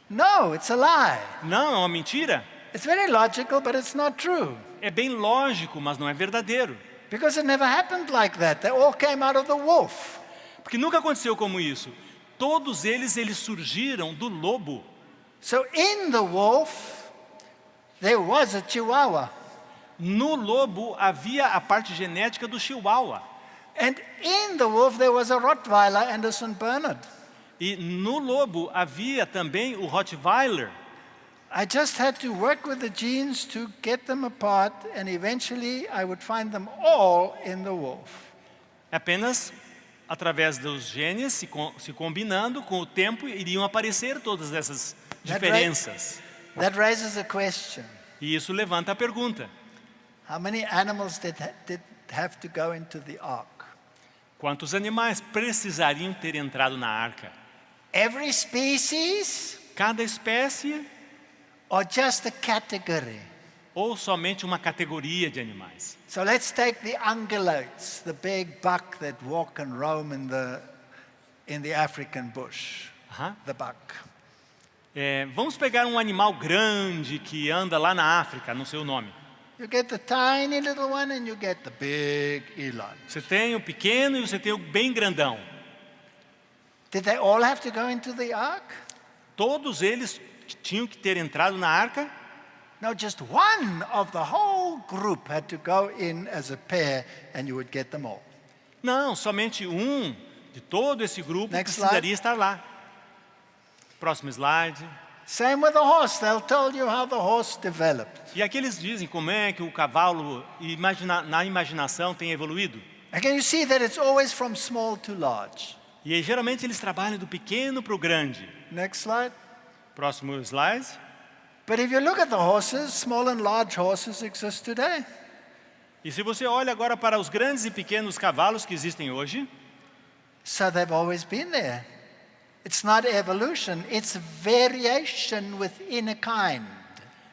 No, it's a lie. Não, é uma mentira. It's very logical, but it's not true. É bem lógico, mas não é verdadeiro. Because it never happened like that. They all came out of the wolf. Porque nunca aconteceu como isso. Todos eles surgiram do lobo. So in the wolf, there was a Chihuahua. No lobo havia a parte genética do Chihuahua. And in the wolf, there was a Rottweiler and a St. Bernard. E no lobo havia também o Rottweiler. I just had to work with the genes to get them apart, and eventually I would find them all in the wolf. Apenas através dos genes se combinando, com o tempo iriam aparecer todas essas diferenças. That raises a question. E isso levanta a pergunta: How many animals did have to go into the ark? quantos animais precisariam ter entrado na arca? Every species Cada espécie or just a category? ou somente uma categoria de animais? So let's take the ungulates, the big buck that walk and roam in the African bush. Aham. The buck. Vamos pegar um animal grande que anda lá na África, no seu nome. You get the tiny little one and you get the big eland. Você tem o pequeno e você tem o bem grandão. Did they all have to go into the ark? Todos eles tinham que ter entrado na arca? No, just one of the whole group had to go in as a pair and you would get them all. Não, somente um de todo esse grupo Next precisaria estar lá. Próximo slide. Same with the horse. They'll tell you how the horse developed. E aqui eles dizem como é que o cavalo na imaginação tem evoluído. Again, you see that it's always from small to large. E aí, geralmente eles trabalham do pequeno para o grande. Next slide. Próximo slide. But if you look at the horses, small and large horses exist today. E se você olha agora para os grandes e pequenos cavalos que existem hoje, So they've always been there. It's not evolution, it's variation within a kind.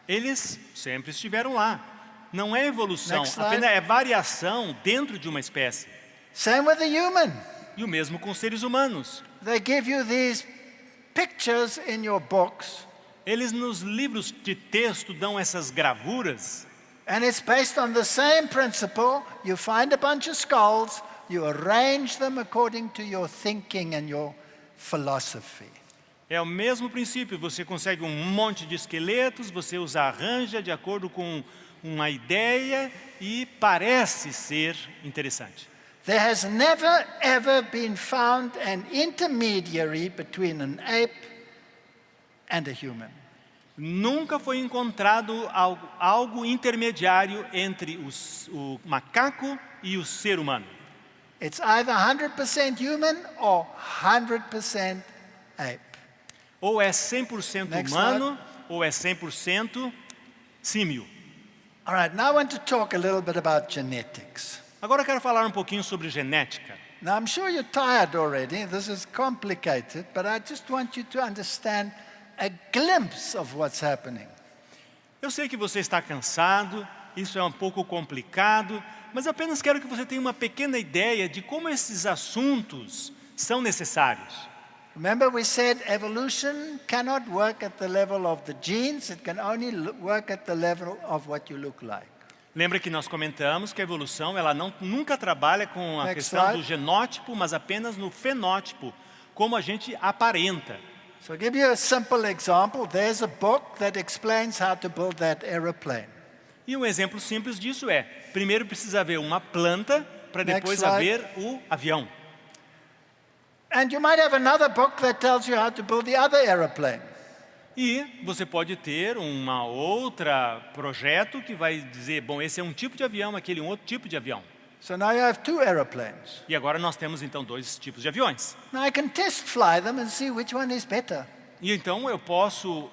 eles sempre estiveram lá. Não é evolução, Next slide. apenas é variação dentro de uma espécie. Same with the human. E o mesmo com os seres humanos. They give you these pictures in your books, Eles nos livros de texto dão essas gravuras, and it's based on the same principle. You find a bunch of skulls, you arrange them according to your thinking and your philosophy. é o mesmo princípio. Você consegue um monte de esqueletos, você os arranja de acordo com uma ideia e parece ser interessante. There has never ever been found an intermediary between an ape and a human. Nunca foi encontrado algo intermediário entre o macaco e o ser humano. It's either 100% human or 100% ape. Ou é 100% Next humano, ou é 100% símio. All right, now I want to talk a little bit about genetics. Agora eu quero falar um pouquinho sobre genética. Now, I'm sure you're tired already. This is complicated, but I just want you to understand a glimpse of what's happening. Eu sei que você está cansado, isso é um pouco complicado, mas apenas quero que você tenha uma pequena ideia de como esses assuntos são necessários. Remember we said evolution cannot work at the level of the genes, it can only work at the level of what you look like. Lembra que nós comentamos que a evolução ela nunca trabalha com a Next questão slide. do genótipo, mas apenas no fenótipo, como a gente aparenta. So I'll give you a simple example. There's a book that explains how to build that aeroplane. E um exemplo simples disso é, primeiro precisa haver uma planta, para Next depois slide. haver o avião. And you might have another book that tells you how to build the other aeroplane. E você pode ter uma outra projeto que vai dizer, bom, esse é um tipo de avião, aquele é um outro tipo de avião. So now you have two aeroplanes. E agora nós temos então dois tipos de aviões. Now I can test fly them and see which one is better. E então eu posso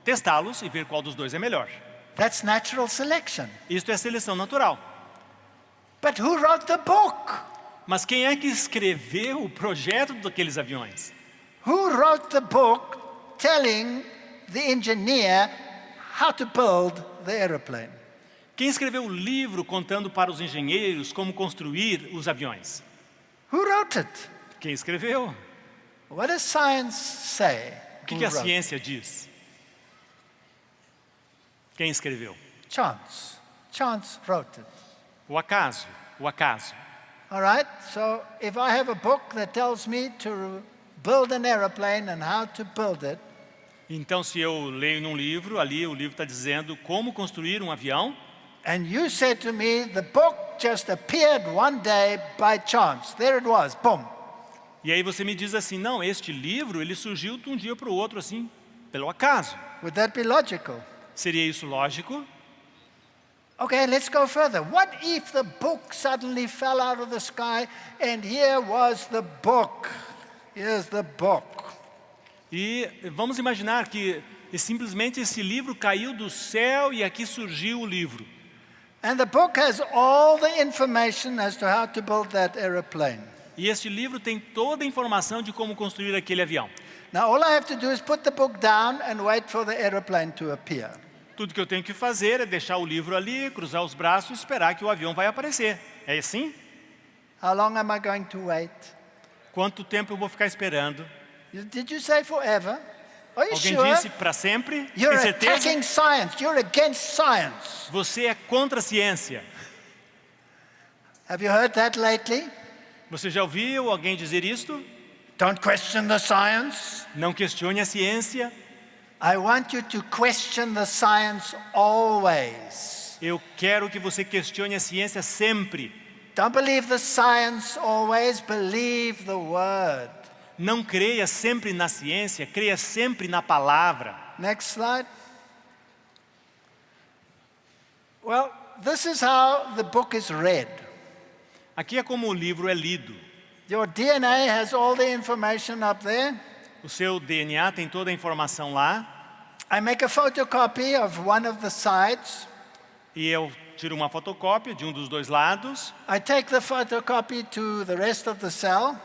testá-los e ver qual dos dois é melhor. That's natural selection. Isto é seleção natural. But who wrote the book? Mas quem é que escreveu o projeto daqueles aviões? Who wrote the book telling the engineer how to build the aeroplane? Quem escreveu o livro contando para os engenheiros como construir os aviões? Who wrote it? Quem escreveu? What does science say? O que Who a wrote? ciência diz? Quem escreveu? Chance. Chance wrote it. O acaso. O acaso. All right? So if I have a book that tells me to build an aeroplane and how to build it, Então, se eu leio num livro, ali o livro está dizendo como construir um avião, and you said to me, the book just appeared one day by chance. There it was, boom. e aí você me diz assim, não, este livro ele surgiu de um dia para o outro assim, pelo acaso. Would that be logical? Seria isso lógico? Okay, let's go further. What if the book suddenly fell out of the sky and here was the book? Here's the book. E vamos imaginar que simplesmente esse livro caiu do céu e aqui surgiu o livro. And the book has all the information as to how to build that aeroplane. E este livro tem toda a informação de como construir aquele avião. Now, all I have to do is put the book down and wait for the aeroplane to appear. Tudo que eu tenho que fazer é deixar o livro ali, cruzar os braços e esperar que o avião vai aparecer. É assim? How long am I going to wait? Quanto tempo eu vou ficar esperando? Did you say forever? Are you Alguém sure? disse para sempre? You're Tem certeza? attacking science. You're against science. Você é contra a ciência. Have you heard that lately? Você já ouviu alguém dizer isto? Don't question the science. Não questione a ciência. I want you to question the science always. Eu quero que você questione a ciência sempre. Don't believe the science always, believe the word. Não creia sempre na ciência, creia sempre na palavra. Next slide. Well, this is how the book is read. Aqui é como o livro é lido. Your DNA has all the information up there. O seu DNA tem toda a informação lá. I make a photocopy of one of the sides. E eu tiro uma fotocópia de um dos dois lados. I take the photocopy to the rest of the cell.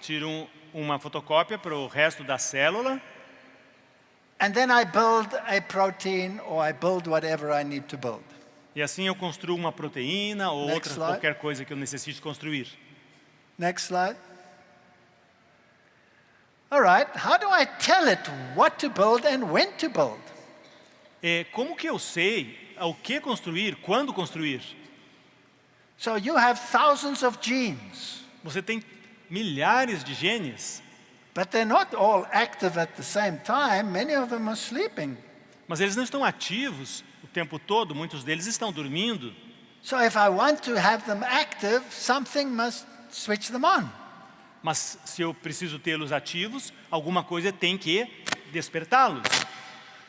Tiro uma fotocópia para o resto da célula. And then I build a protein or I build whatever I need to build. E assim eu construo uma proteína ou Next outra slide. qualquer coisa que eu necessite construir. Next slide. All right, how do I tell it what to build and when to build? Como que eu sei o que construir, quando construir? So you have thousands of genes, Você tem milhares de genes, but they're not all active at the same time. Many of them are sleeping. mas eles não estão ativos o tempo todo, muitos deles estão dormindo. So if I want to have them active, something must switch them on. Mas se eu preciso tê-los ativos, alguma coisa tem que despertá-los.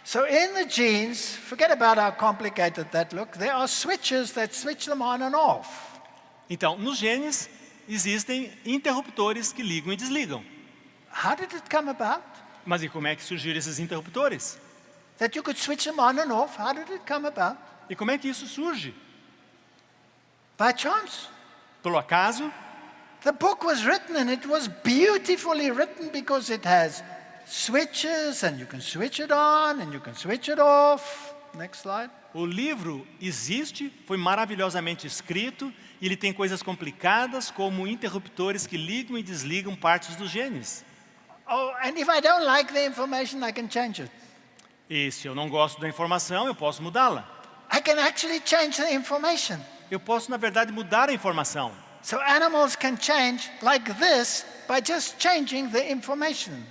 So in the genes, forget about how complicated that look, there are switches that switch them on and off. Então, nos genes existem interruptores que ligam e desligam. How did it come about? Mas e como é que surgiram esses interruptores? That you could switch them on and off, how did it come about? E como é que isso surge? By chance. Pelo acaso? The book was written and it was beautifully written because it has switches and you can switch it on and you can switch it off. Next slide. O livro existe, foi maravilhosamente escrito, e ele tem coisas complicadas como interruptores que ligam e desligam partes dos genes. Oh, and if I don't like the information, I can change it. E se eu não gosto da informação, eu posso mudá-la. I can actually change the information. Eu posso, na verdade, mudar a informação. So animals can change like this by just changing the information.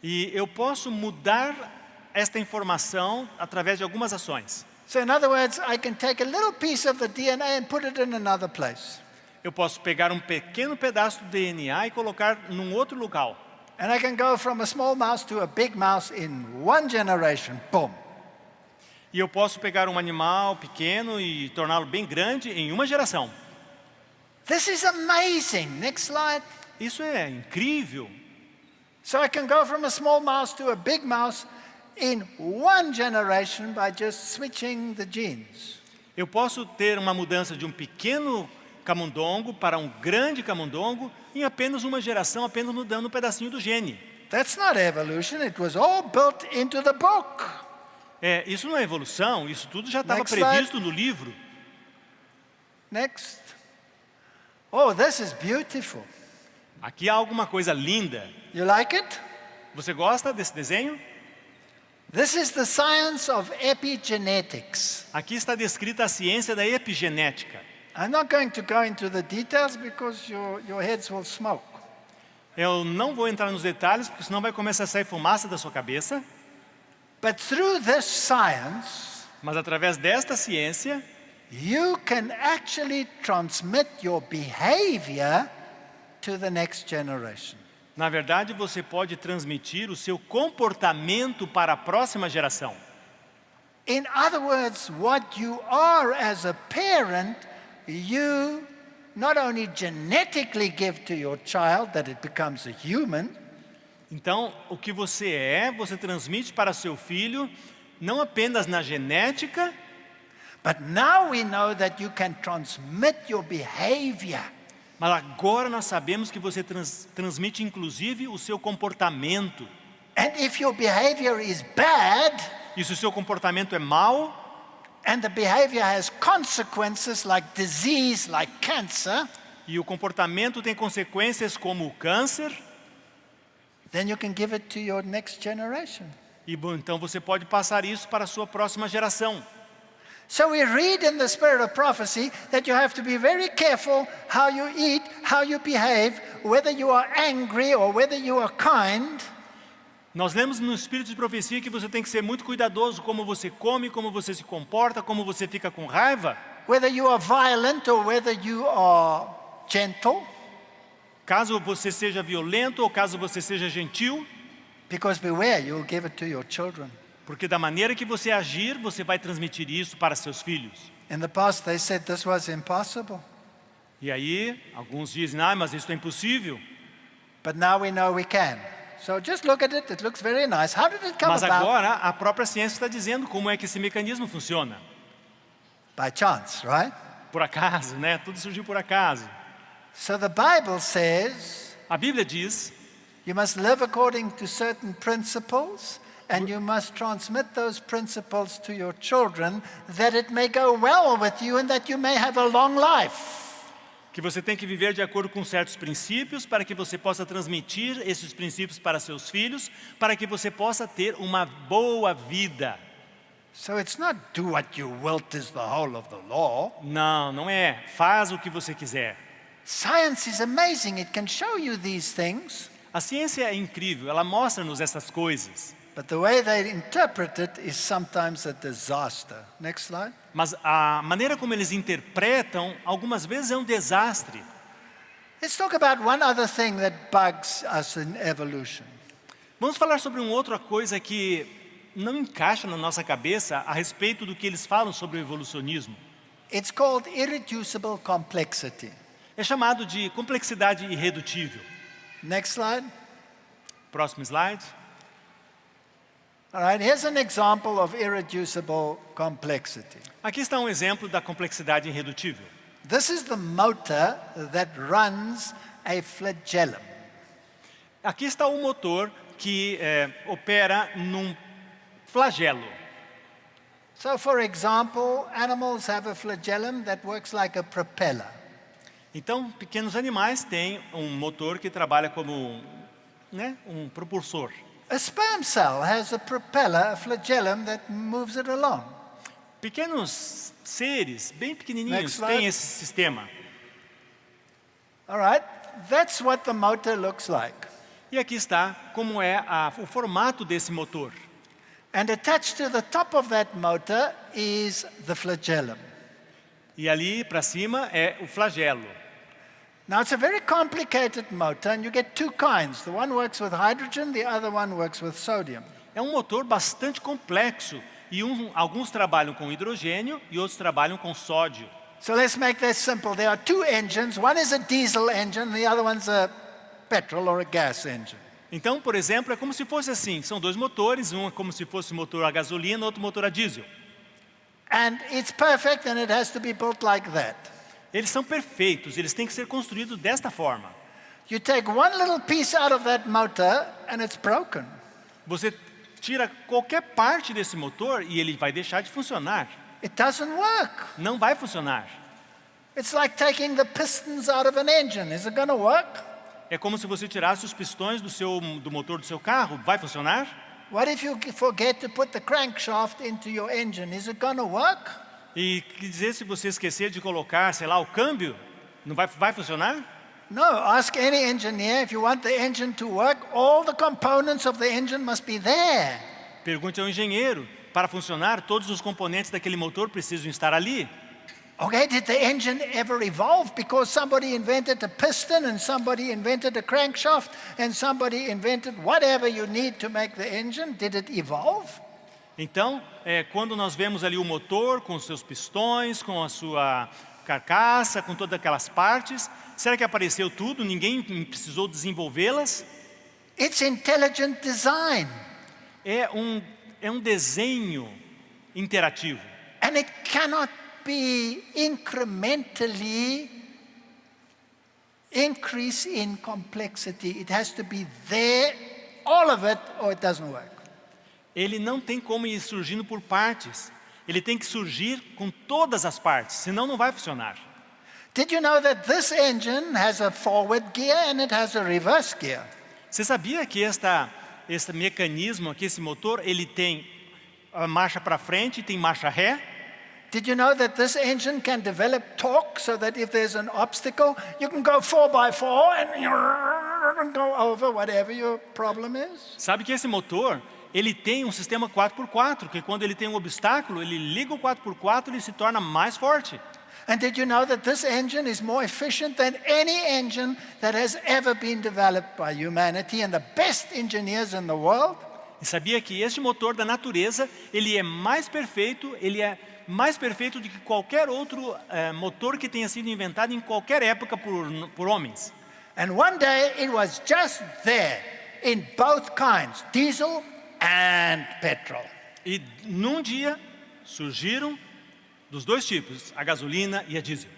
E eu posso mudar esta informação através de algumas ações. So in other words, I can take a little piece of the DNA and put it in another place. Eu posso pegar um pequeno pedaço do DNA e colocar num outro local. And I can go from a small mouse to a big mouse in one generation. Boom. E eu posso pegar um animal pequeno e torná-lo bem grande em uma geração. This is amazing. Next slide. Isso é incrível. So I can go from a small mouse to a big mouse in one generation by just switching the genes. Eu posso ter uma mudança de um pequeno camundongo para um grande camundongo em apenas uma geração, apenas mudando um pedacinho do gene. That's not evolution. It was all built into the book. Isso não é evolução, isso tudo já estava Next previsto no livro. Next. Oh, this is beautiful. Aqui há alguma coisa linda. You like it? Você gosta desse desenho? This is the science of epigenetics. Aqui está descrita a ciência da epigenética. I'm not going to go into the details because your heads will smoke. Eu não vou entrar nos detalhes, porque senão vai começar a sair fumaça da sua cabeça. But through this science, Mas através desta ciência, you can actually transmit your behavior to the next generation. na verdade, você pode transmitir o seu comportamento para a próxima geração. In other words, what you are as a parent, you not only genetically give to your child that it becomes a human, Então, o que você transmite para seu filho, não apenas na genética, but now we know that you can transmit your behavior. mas agora nós sabemos que você transmite inclusive o seu comportamento. And if your behavior is bad, E se o seu comportamento é mau, and the behavior has consequences like disease, like cancer, e o comportamento tem consequências como o câncer, then you can give it to your next generation. e bom, então você pode passar isso para a sua próxima geração. So we read in the spirit of prophecy that you have to be very careful how you eat, how you behave, whether you are angry or whether you are kind. Nós lemos no Espírito de Profecia que você tem que ser muito cuidadoso como você come, como você se comporta, como você fica com raiva. Whether you are violent or whether you are gentle, Caso você seja violento ou caso você seja gentil, because beware, you will give it to your children. porque da maneira que você agir, você vai transmitir isso para seus filhos. In the past, they said this was impossible, E aí, alguns dizem, mas isso é impossível. but now we know we can. So just look at it, it looks very nice. How did it come Mas about? agora, a própria ciência está dizendo como é que esse mecanismo funciona. By chance, right? Por acaso, né? Tudo surgiu por acaso. So the Bible says A Bíblia diz, you must live according to certain principles, and you must transmit those principles to your children, that it may go well with you and that you may have a long life. que você tem que viver de acordo com certos princípios para que você possa transmitir esses princípios para seus filhos, para que você possa ter uma boa vida. So it's not do what you wilt is the whole of the law. Não, não é. Faz o que você quiser. Science is amazing. It can show you these things, A ciência é incrível, ela mostra-nos essas coisas. but the way they interpret it is sometimes a disaster. Next slide. Mas a maneira como eles interpretam, algumas vezes é um desastre. Let's talk about one other thing that bugs us in evolution. Vamos falar sobre uma outra coisa que não encaixa na nossa cabeça a respeito do que eles falam sobre o evolucionismo. It's called irreducible complexity. É chamado de complexidade irredutível. Next slide. Próximo slide. All right, here's an example of irreducible complexity. Aqui está um exemplo da complexidade irredutível. This is the motor that runs a flagellum. Aqui está o motor que opera num flagelo. So, for example, animals have a flagellum that works like a propeller. Então, pequenos animais têm um motor que trabalha como né, um propulsor. A sperm cell has a propeller, a flagellum that moves it along. Pequenos seres, bem Next pequenininhos, slide. têm esse sistema. All right, that's what the motor looks like. E aqui está como é o formato desse motor. And attached to the top of that motor is the flagellum. E ali para cima é o flagelo. Now it's a very complicated motor, and you get two kinds. The one works with hydrogen, the other one works with sodium. É um motor bastante complexo e alguns trabalham com hidrogênio e outros trabalham com sódio. So let's make that simple. There are two engines. One is a diesel engine, the other one's a petrol or a gas engine. Então, por exemplo, é como se fosse assim, são dois motores, um é como se fosse motor a gasolina, outro motor a diesel. And it's perfect, and it has to be built like that. Eles são perfeitos, eles têm que ser construídos desta forma. You take one little piece out of that motor, and it's broken. Você tira qualquer parte desse motor e ele vai deixar de funcionar. It doesn't work. Não vai funcionar. It's like taking the pistons out of an engine. Is it going to work? É como se você tirasse os pistões do motor do seu carro. Vai funcionar? What if you forget to put the crankshaft into your engine? Is it going to work? E quer dizer, se você esquecer de colocar, sei lá, o câmbio, não vai funcionar? No, ask any engineer. If you want the engine to work, all the components of the engine must be there. Pergunte ao engenheiro. Para funcionar, todos os componentes daquele motor precisam estar ali. Okay, did the engine ever evolve because somebody invented a piston and somebody invented a crankshaft and somebody invented whatever you need to make the engine? Did it evolve? Então, quando nós vemos ali o motor com os seus pistões, com a sua carcaça, com todas aquelas partes, será que apareceu tudo? Ninguém precisou desenvolvê-las? It's intelligent design. É um desenho interativo. And it cannot be incrementally increase in complexity. It has to be there, all of it, or it doesn't work. Ele não tem como ir surgindo por partes. Ele tem que surgir com todas as partes, senão não vai funcionar. Did you know that this engine has a forward gear and it has a reverse gear? Você sabia que esse mecanismo aqui, esse motor, ele tem a marcha para frente e tem marcha ré? Did you know that this engine can develop torque so that if there's an obstacle, you can go 4x4 and go over whatever your problem is? Sabe que esse motor, ele tem um sistema 4x4, que quando ele tem um obstáculo, ele liga o 4x4 e ele se torna mais forte. And did you know that this engine is more efficient than any engine that has ever been developed by humanity and the best engineers in the world? E sabia que este motor da natureza, ele é mais perfeito do que qualquer outro motor que tenha sido inventado em qualquer época por homens. And one day it was just there in both kinds, diesel and petrol. E num dia surgiram dos dois tipos, a gasolina e a diesel.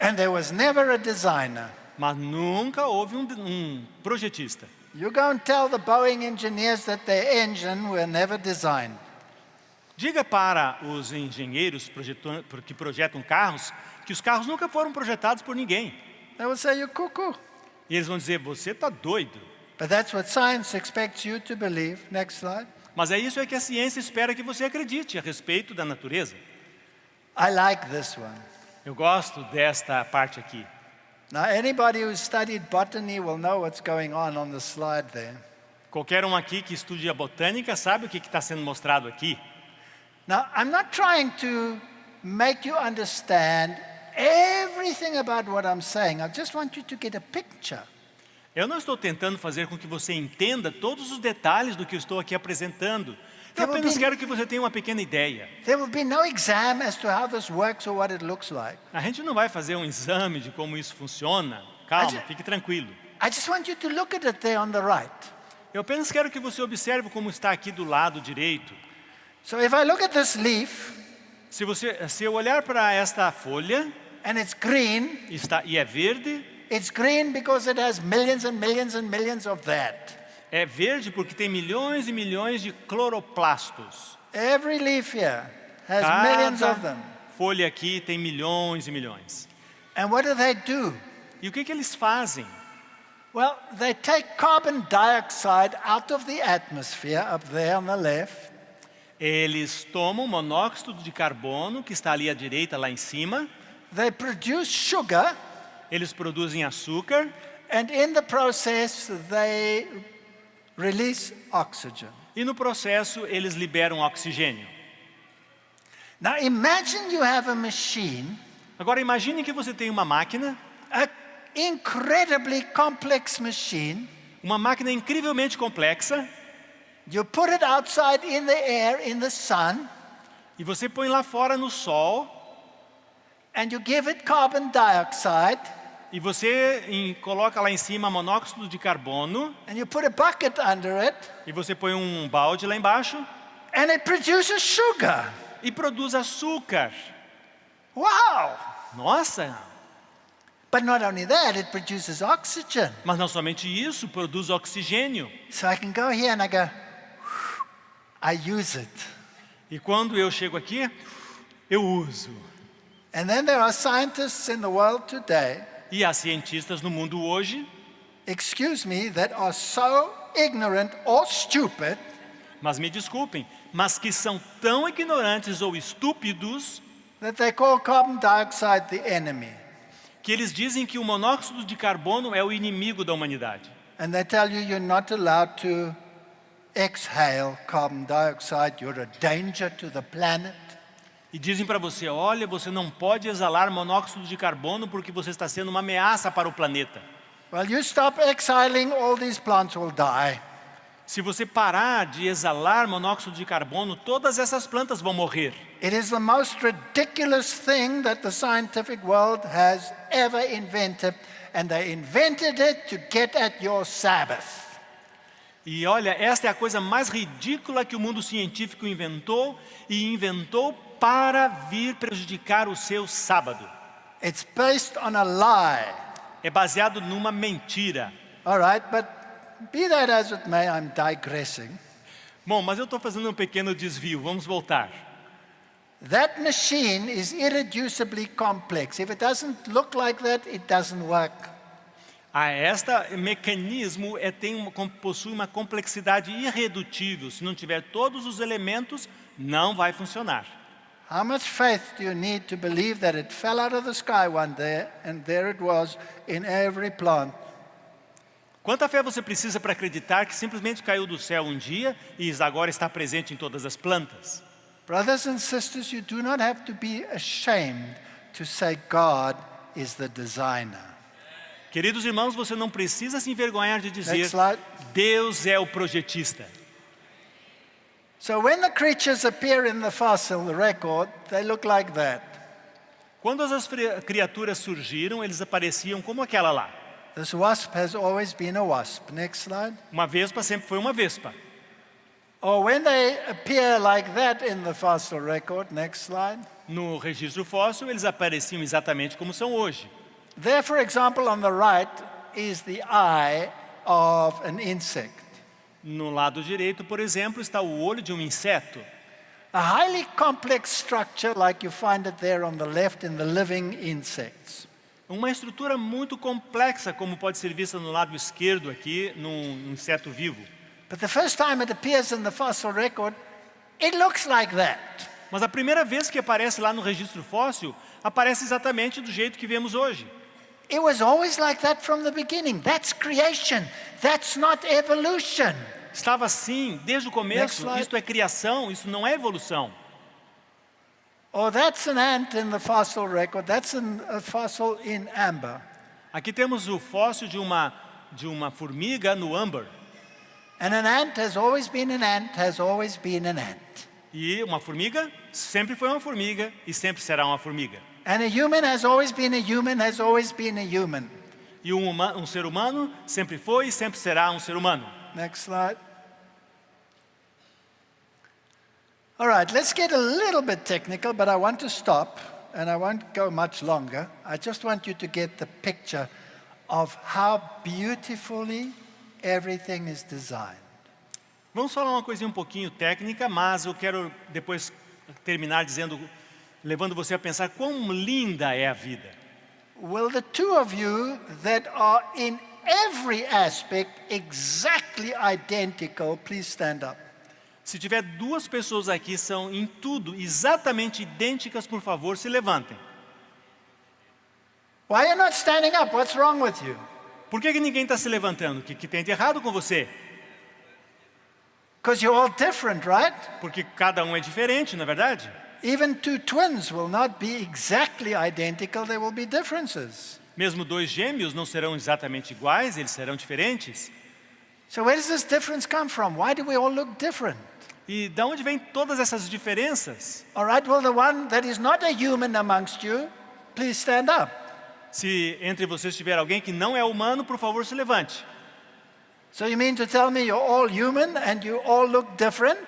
And there was never a designer. Mas nunca houve um projetista. You go and tell the Boeing engineers that their engine were never designed. Diga para os engenheiros que projetam carros que os carros nunca foram projetados por ninguém. They will say, you're cuckoo. E eles vão dizer, você está doido. But that's what science expects you to believe. Next slide. Mas é isso que a ciência espera que você acredite a respeito da natureza. I like this one. Eu gosto desta parte aqui. Now, anybody who's studied botany will know what's going on the slide there. Qualquer um aqui que estude a botânica sabe o que está sendo mostrado aqui. Now, I'm not trying to make you understand everything about what I'm saying. I just want you to get a picture. Eu não estou tentando fazer com que você entenda todos os detalhes do que eu estou aqui apresentando. Eu apenas quero que você tenha uma pequena ideia. There will be no exam as to how this works or what it looks like. A gente não vai fazer um exame de como isso funciona. Calma, fique tranquilo. I just want you to look at it there on the right. Eu apenas quero que você observe como está aqui do lado direito. So if I look at this leaf, se eu olhar para esta folha, and it's green, e é verde, it's green because it has millions and millions and millions of that. É verde porque tem milhões e milhões de cloroplastos. Every leaf here has millions of them. Folha aqui tem milhões e milhões. And what do? E o que eles fazem? Well, they take carbon dioxide out of the atmosphere up there on the left, Eles tomam monóxido de carbono, que está ali à direita, lá em cima. they produce sugar, Eles produzem açúcar and in the process they release oxygen. e no processo eles liberam oxigênio. Now imagine you have a machine, Agora imagine que você tem uma máquina, an incredibly complex machine. uma máquina incrivelmente complexa, You put it outside in the air, in the sun, e você põe lá fora no sol, and you give it carbon dioxide, e você coloca lá em cima monóxido de carbono, and you put a bucket under it, e você põe um balde lá embaixo, and it produces sugar. e produz açúcar. Wow! Nossa! But not only that, it produces oxygen. Mas não somente isso, produz oxigênio. So I can go here and I go, I use it. E quando eu chego aqui, eu uso. And then there are scientists in the world today, E há cientistas no mundo hoje, excuse me, that are so ignorant or stupid mas me desculpem, mas que são tão ignorantes ou estúpidos that they call carbon dioxide the enemy. que eles dizem que o monóxido de carbono é o inimigo da humanidade. And they tell you you're not allowed to exhale carbon dioxide, you're a danger to the planet. E dizem para você, olha, você não pode exalar monóxido de carbono porque você está sendo uma ameaça para o planeta. Well, you stop exhaling, all these plants will die. Se você parar de exalar monóxido de carbono, todas essas plantas vão morrer. It is the most ridiculous thing that the scientific world has ever invented, and they invented it to get at your Sabbath. E olha, esta é a coisa mais ridícula que o mundo científico inventou, e inventou para vir prejudicar o seu sábado. It's based on a lie. É baseado numa mentira. All right, but be that as it may, I'm digressing. Bom, mas eu estou fazendo um pequeno desvio, vamos voltar. That machine is irreducibly complex. If it doesn't look like that, it doesn't work. Este mecanismo possui uma complexidade irredutível. Se não tiver todos os elementos, não vai funcionar. How much faith do you need to believe that it fell out of the sky one day and there it was in every plant? Quanta fé você precisa para acreditar que simplesmente caiu do céu um dia e agora está presente em todas as plantas? Brothers and sisters, you do not have to be ashamed to say God is the designer. Queridos irmãos, você não precisa se envergonhar de dizer Next slide. Deus é o projetista. So when the creatures appear in the fossil record, they look like that. Quando as criaturas surgiram, eles apareciam como aquela lá. This wasp has always been a wasp. Next slide. Uma vespa sempre foi uma vespa. Or when they appear like that in the fossil record, next slide. No registro fóssil, eles apareciam exatamente como são hoje. There, for example, on the right is the eye of an insect. No lado direito, por exemplo, está o olho de um inseto. A highly complex structure like you find it there on the left in the living insects. Uma estrutura muito complexa, como pode ser vista no lado esquerdo aqui, num inseto vivo. But the first time it appears in the fossil record, it looks like that. Mas a primeira vez que aparece lá no registro fóssil, aparece exatamente do jeito que vemos hoje. It was always like that from the beginning. That's creation. That's not evolution. Estava assim desde o começo. Next slide. Isto é criação, isso não é evolução. Or that's an ant in the fossil record. That's a fossil in amber. Aqui temos o fóssil de uma formiga no âmbar. And an ant has always been an ant, has always been an ant. E uma formiga sempre foi uma formiga e sempre será uma formiga. And a human has always been a human, has always been a human. E um ser humano sempre foi e sempre será um ser humano. Next slide. All right, let's get a little bit technical, but I want to stop, and I won't go much longer. I just want you to get the picture of how beautifully everything is designed. Vamos falar uma coisinha um pouquinho técnica, mas eu quero depois terminar levando você a pensar quão linda é a vida. Will the two of you that are in every aspect exactly identical, please stand up. Se tiver duas pessoas aqui são em tudo exatamente idênticas, por favor, se levantem. Why are you not standing up? What's wrong with you? Por que ninguém está se levantando? O que tem de errado com você? Because you're all different, right? Porque cada um é diferente, não é verdade? Even two twins will not be exactly identical, there will be differences. Mesmo dois gêmeos não serão exatamente iguais, eles serão diferentes. So where does this difference come from? Why do we all look different? E de onde vêm todas essas diferenças? All right, well, the one that is not a human amongst you, please stand up. Se entre vocês tiver alguém que não é humano, por favor, se levante. So you mean to tell me you're all human and you all look different?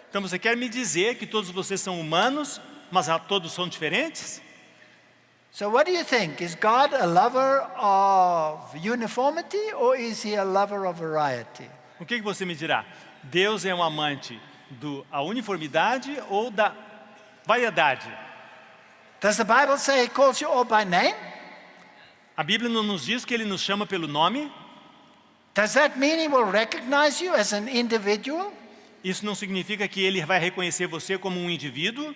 Então você quer me dizer que todos vocês são humanos, mas todos são diferentes? So what do you think? Is God a lover of uniformity or is he a lover of variety? O que você me dirá? Deus é um amante da uniformidade ou da variedade? Does the Bible say he calls you all by name? A Bíblia não nos diz que Ele nos chama pelo nome? Does that mean he will recognize you as an individual? Isso não significa que Ele vai reconhecer você como um indivíduo?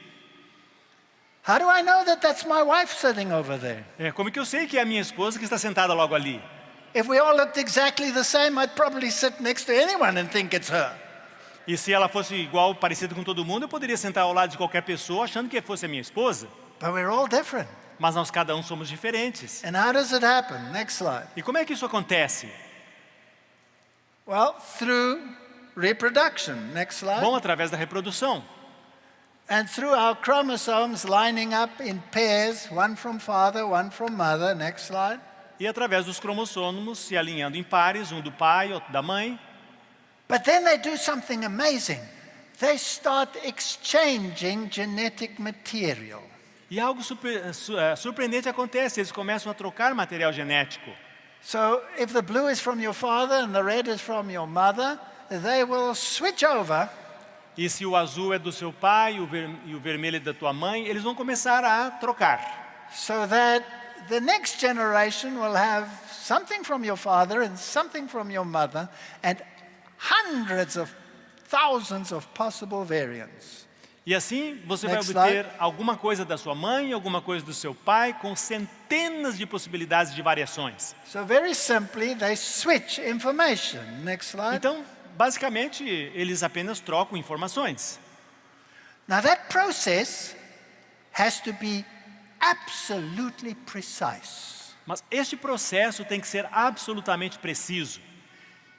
How do I know that that's my wife sitting over there? Como que eu sei que é a minha esposa que está sentada logo ali? If we all looked exactly the same, I'd probably sit next to anyone and think it's her. E se ela fosse igual, parecida com todo mundo, eu poderia sentar ao lado de qualquer pessoa achando que fosse a minha esposa. But we're all different. Mas nós cada um somos diferentes. And how does it happen? Next slide. E como é que isso acontece? Well, through reproduction. Next slide. Bom, através da reprodução. And through our chromosomes lining up in pairs, one from father, one from mother. Next slide. E através dos cromossomos se alinhando em pares, um do pai, outro da mãe. But then they do something amazing. They start exchanging genetic material. E algo surpreendente acontece, eles começam a trocar material genético. So if the blue is from your father and the red is from your mother, they will switch over. E se o azul é do seu pai e o vermelho é da tua mãe, eles vão começar a trocar. So that the next generation will have something from your father and something from your mother and hundreds of thousands of possible variants. E assim você Next vai obter alguma coisa da sua mãe, alguma coisa do seu pai, com centenas de possibilidades de variações. So very simply, they switch information. Next slide. Então, basicamente, eles apenas trocam informações. Now that process has to be absolutely precise. Mas este processo tem que ser absolutamente preciso.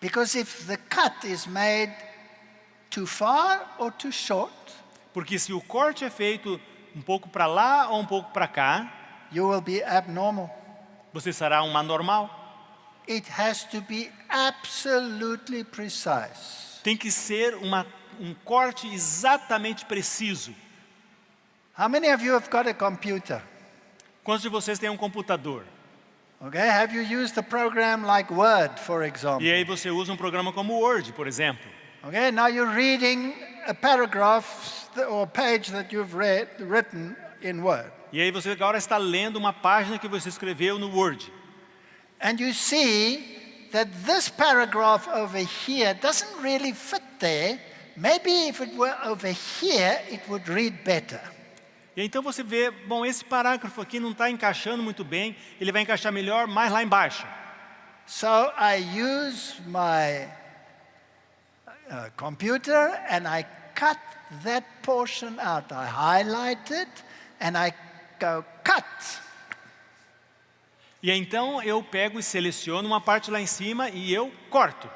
Because if the cut is made too far or too short, Porque se o corte é feito um pouco para lá ou um pouco para cá, you will be abnormal. você será um anormal. It has to be absolutely precise. Tem que ser um corte exatamente preciso. How many of you have got a computer? Quantos de vocês têm um computador? Okay, have you used a program like Word, for example? E aí você usa um programa como o Word, por exemplo. Okay, now you're reading a paragraph or a page that you've written in Word. E aí você agora está lendo uma página que você escreveu no Word. And you see that this paragraph over here doesn't really fit there. Maybe if it were over here, it would read better. E então você vê, bom, esse parágrafo aqui não está encaixando muito bem, ele vai encaixar melhor mais lá embaixo. So I use my computer and I cut that portion out. I highlight it and I go cut. E então eu pego e seleciono uma parte lá em cima e eu corto.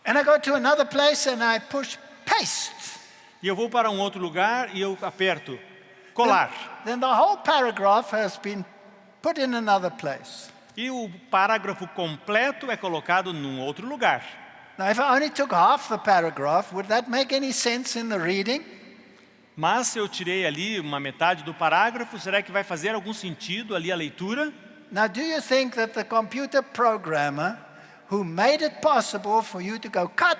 And I go to another place and I push paste. E eu vou para um outro lugar e eu aperto colar. Then the whole paragraph has been put in another place. E o parágrafo completo é colocado num outro lugar. Now if I only took half the paragraph, would that make any sense in the reading? Mas se eu tirei ali uma metade do parágrafo, será que vai fazer algum sentido ali a leitura? Now do you think that the computer programmer who made it possible for you to go cut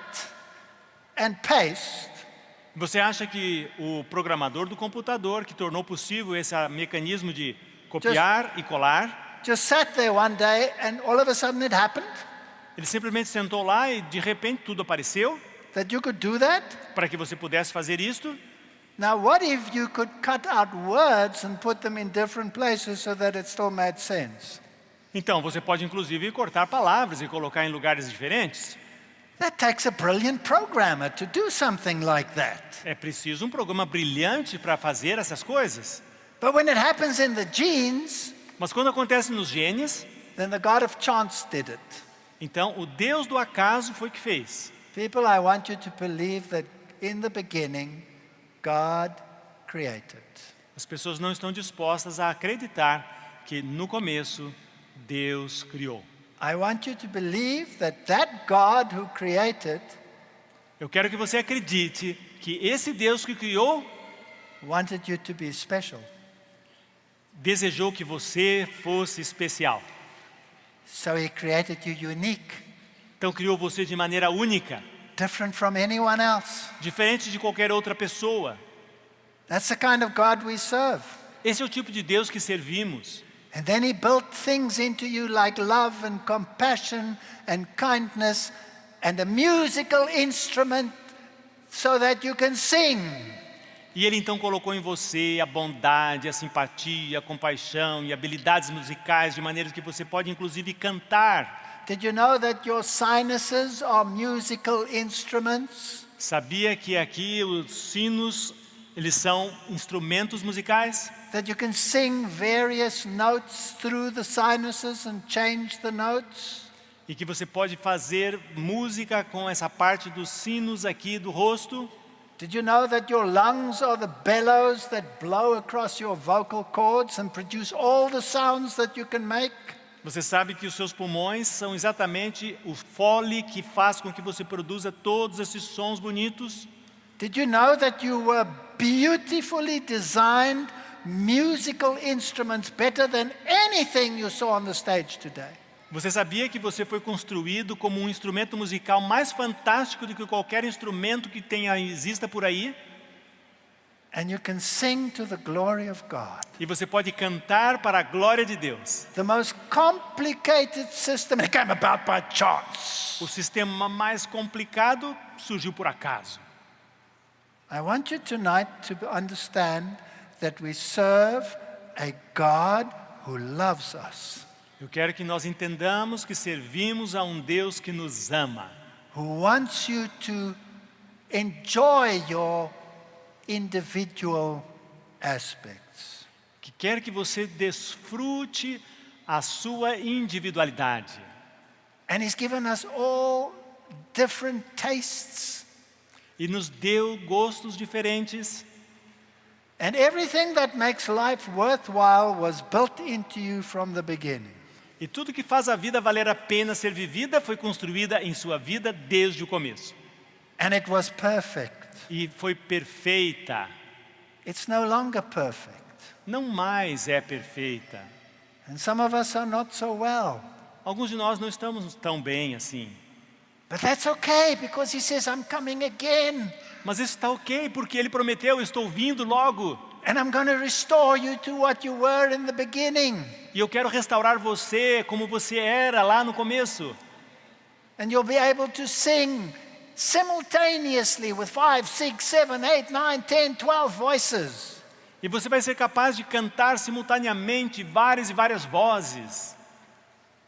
and paste, Você acha que o programador do computador que tornou possível esse mecanismo de copiar e colar, just sat there one day and all of a sudden it happened? Ele simplesmente sentou lá e de repente tudo apareceu That you could do that? para que você pudesse fazer isto. Now, what if you could cut out words and put them in different places so that it still made sense? Então, você pode inclusive cortar palavras e colocar em lugares diferentes. That takes a brilliant programmer to do something like that. É preciso um programa brilhante para fazer essas coisas. But when it happens in the genes, Mas quando acontece nos genes, then the God of chance did it. então o Deus do acaso foi que fez. People, I want you to believe that in the beginning, God created. As pessoas não estão dispostas a acreditar que no começo Deus criou. I want you to believe that that God who created Eu quero que você acredite que esse Deus que criou wanted you to be special. desejou que você fosse especial. So he created you unique, Então criou você de maneira única, different from anyone else. diferente de qualquer outra pessoa. That's the kind of God we serve. Esse é o tipo de Deus que servimos. And then he built things into you like love and compassion and kindness and a musical instrument so that you can sing. E Ele então colocou em você a bondade, a simpatia, a compaixão e habilidades musicais de maneira que você pode inclusive cantar. Did you know that your sinuses are musical instruments? Sabia que aqui os sinos, eles são instrumentos musicais? That you can sing various notes through the sinuses and change the notes? E que você pode fazer música com essa parte dos sinos aqui do rosto? Did you know that your lungs are the bellows that blow across your vocal cords and produce all the sounds that you can make? Você sabe que os seus pulmões são exatamente o fole que faz com que você produza todos esses sons bonitos? Did you know that you were beautifully designed musical instruments better than anything you saw on the stage today? Você sabia que você foi construído como um instrumento musical mais fantástico do que qualquer instrumento que exista por aí? And you can sing to the glory of God. E você pode cantar para a glória de Deus. The most complicated system it came about by chance. O sistema mais complicado surgiu por acaso. I want you tonight to understand that we serve a God who loves us, Eu quero que nós entendamos que servimos a um Deus que nos ama, who wants you to enjoy your individual aspects. que quer que você desfrute a sua individualidade. And He's given us all different tastes. E nos deu gostos diferentes. And everything that makes life worthwhile was built into you from the beginning. E tudo que faz a vida valer a pena ser vivida foi construída em sua vida desde o começo. And it was perfect. E foi perfeita. It's no longer perfect. Não mais é perfeita. And some of us are not so well. Alguns de nós não estamos tão bem assim. But that's okay because He says, I'm coming again. Mas isso está ok, porque Ele prometeu, estou vindo logo. And I'm going to restore you to what you were in the beginning. E eu quero restaurar você como você era lá no começo. And you'll be able to sing simultaneously with 5, 6, 7, 8, 9, 10, 12 voices. E você vai ser capaz de cantar simultaneamente várias e várias vozes.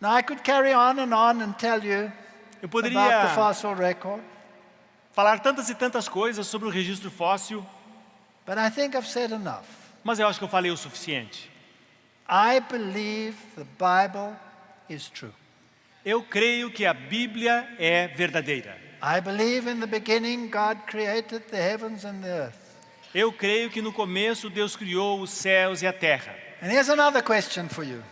Now I could carry on and tell you Eu about the poderia fossil record, falar tantas e tantas coisas sobre o registro fóssil, but I think I've said enough. mas eu acho que eu falei o suficiente. I believe the Bible is true. Eu creio que a Bíblia é verdadeira. I believe in the beginning God created the heavens and the earth. Eu creio que no começo Deus criou os céus e a terra. And here's another question for you.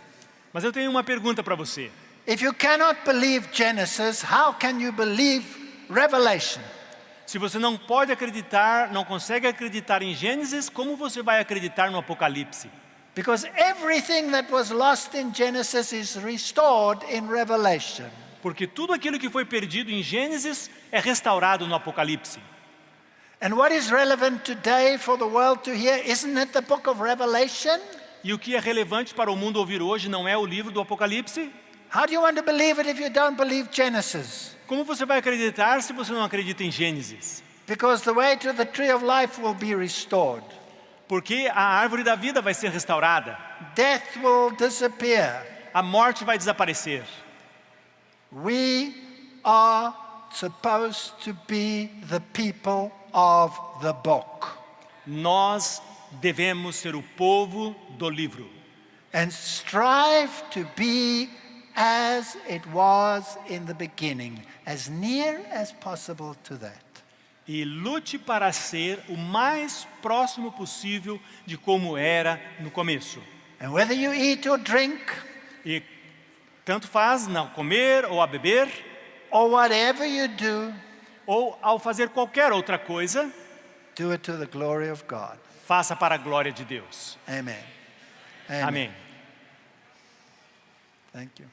Mas eu tenho uma pergunta para você. If you cannot believe Genesis, how can you believe Revelation? Se você não pode acreditar, não consegue acreditar em Gênesis, como você vai acreditar no Apocalipse? Because everything that was lost in Genesis is restored in Revelation. Porque tudo aquilo que foi perdido em Gênesis é restaurado no Apocalipse. And what is relevant today for the world to hear, isn't it the book of Revelation? E o que é relevante para o mundo ouvir hoje não é o livro do Apocalipse? How do you want to believe it if you don't believe Genesis? Como você vai acreditar se você não acredita em Gênesis? Because the way to the tree of life will be restored. Porque a árvore da vida vai ser restaurada. Death will disappear. A morte vai desaparecer. We are supposed to be the people of the book. Nós devemos ser o povo do livro. And strive to be as it was in the beginning, as near as possible to that. E lute para ser o mais próximo possível de como era no começo. And whether you eat or drink, E tanto faz não comer ou a beber, or whatever you do, ou ao fazer qualquer outra coisa, do it to the glory of God. faça para a glória de Deus. Amen. Amém. Thank you.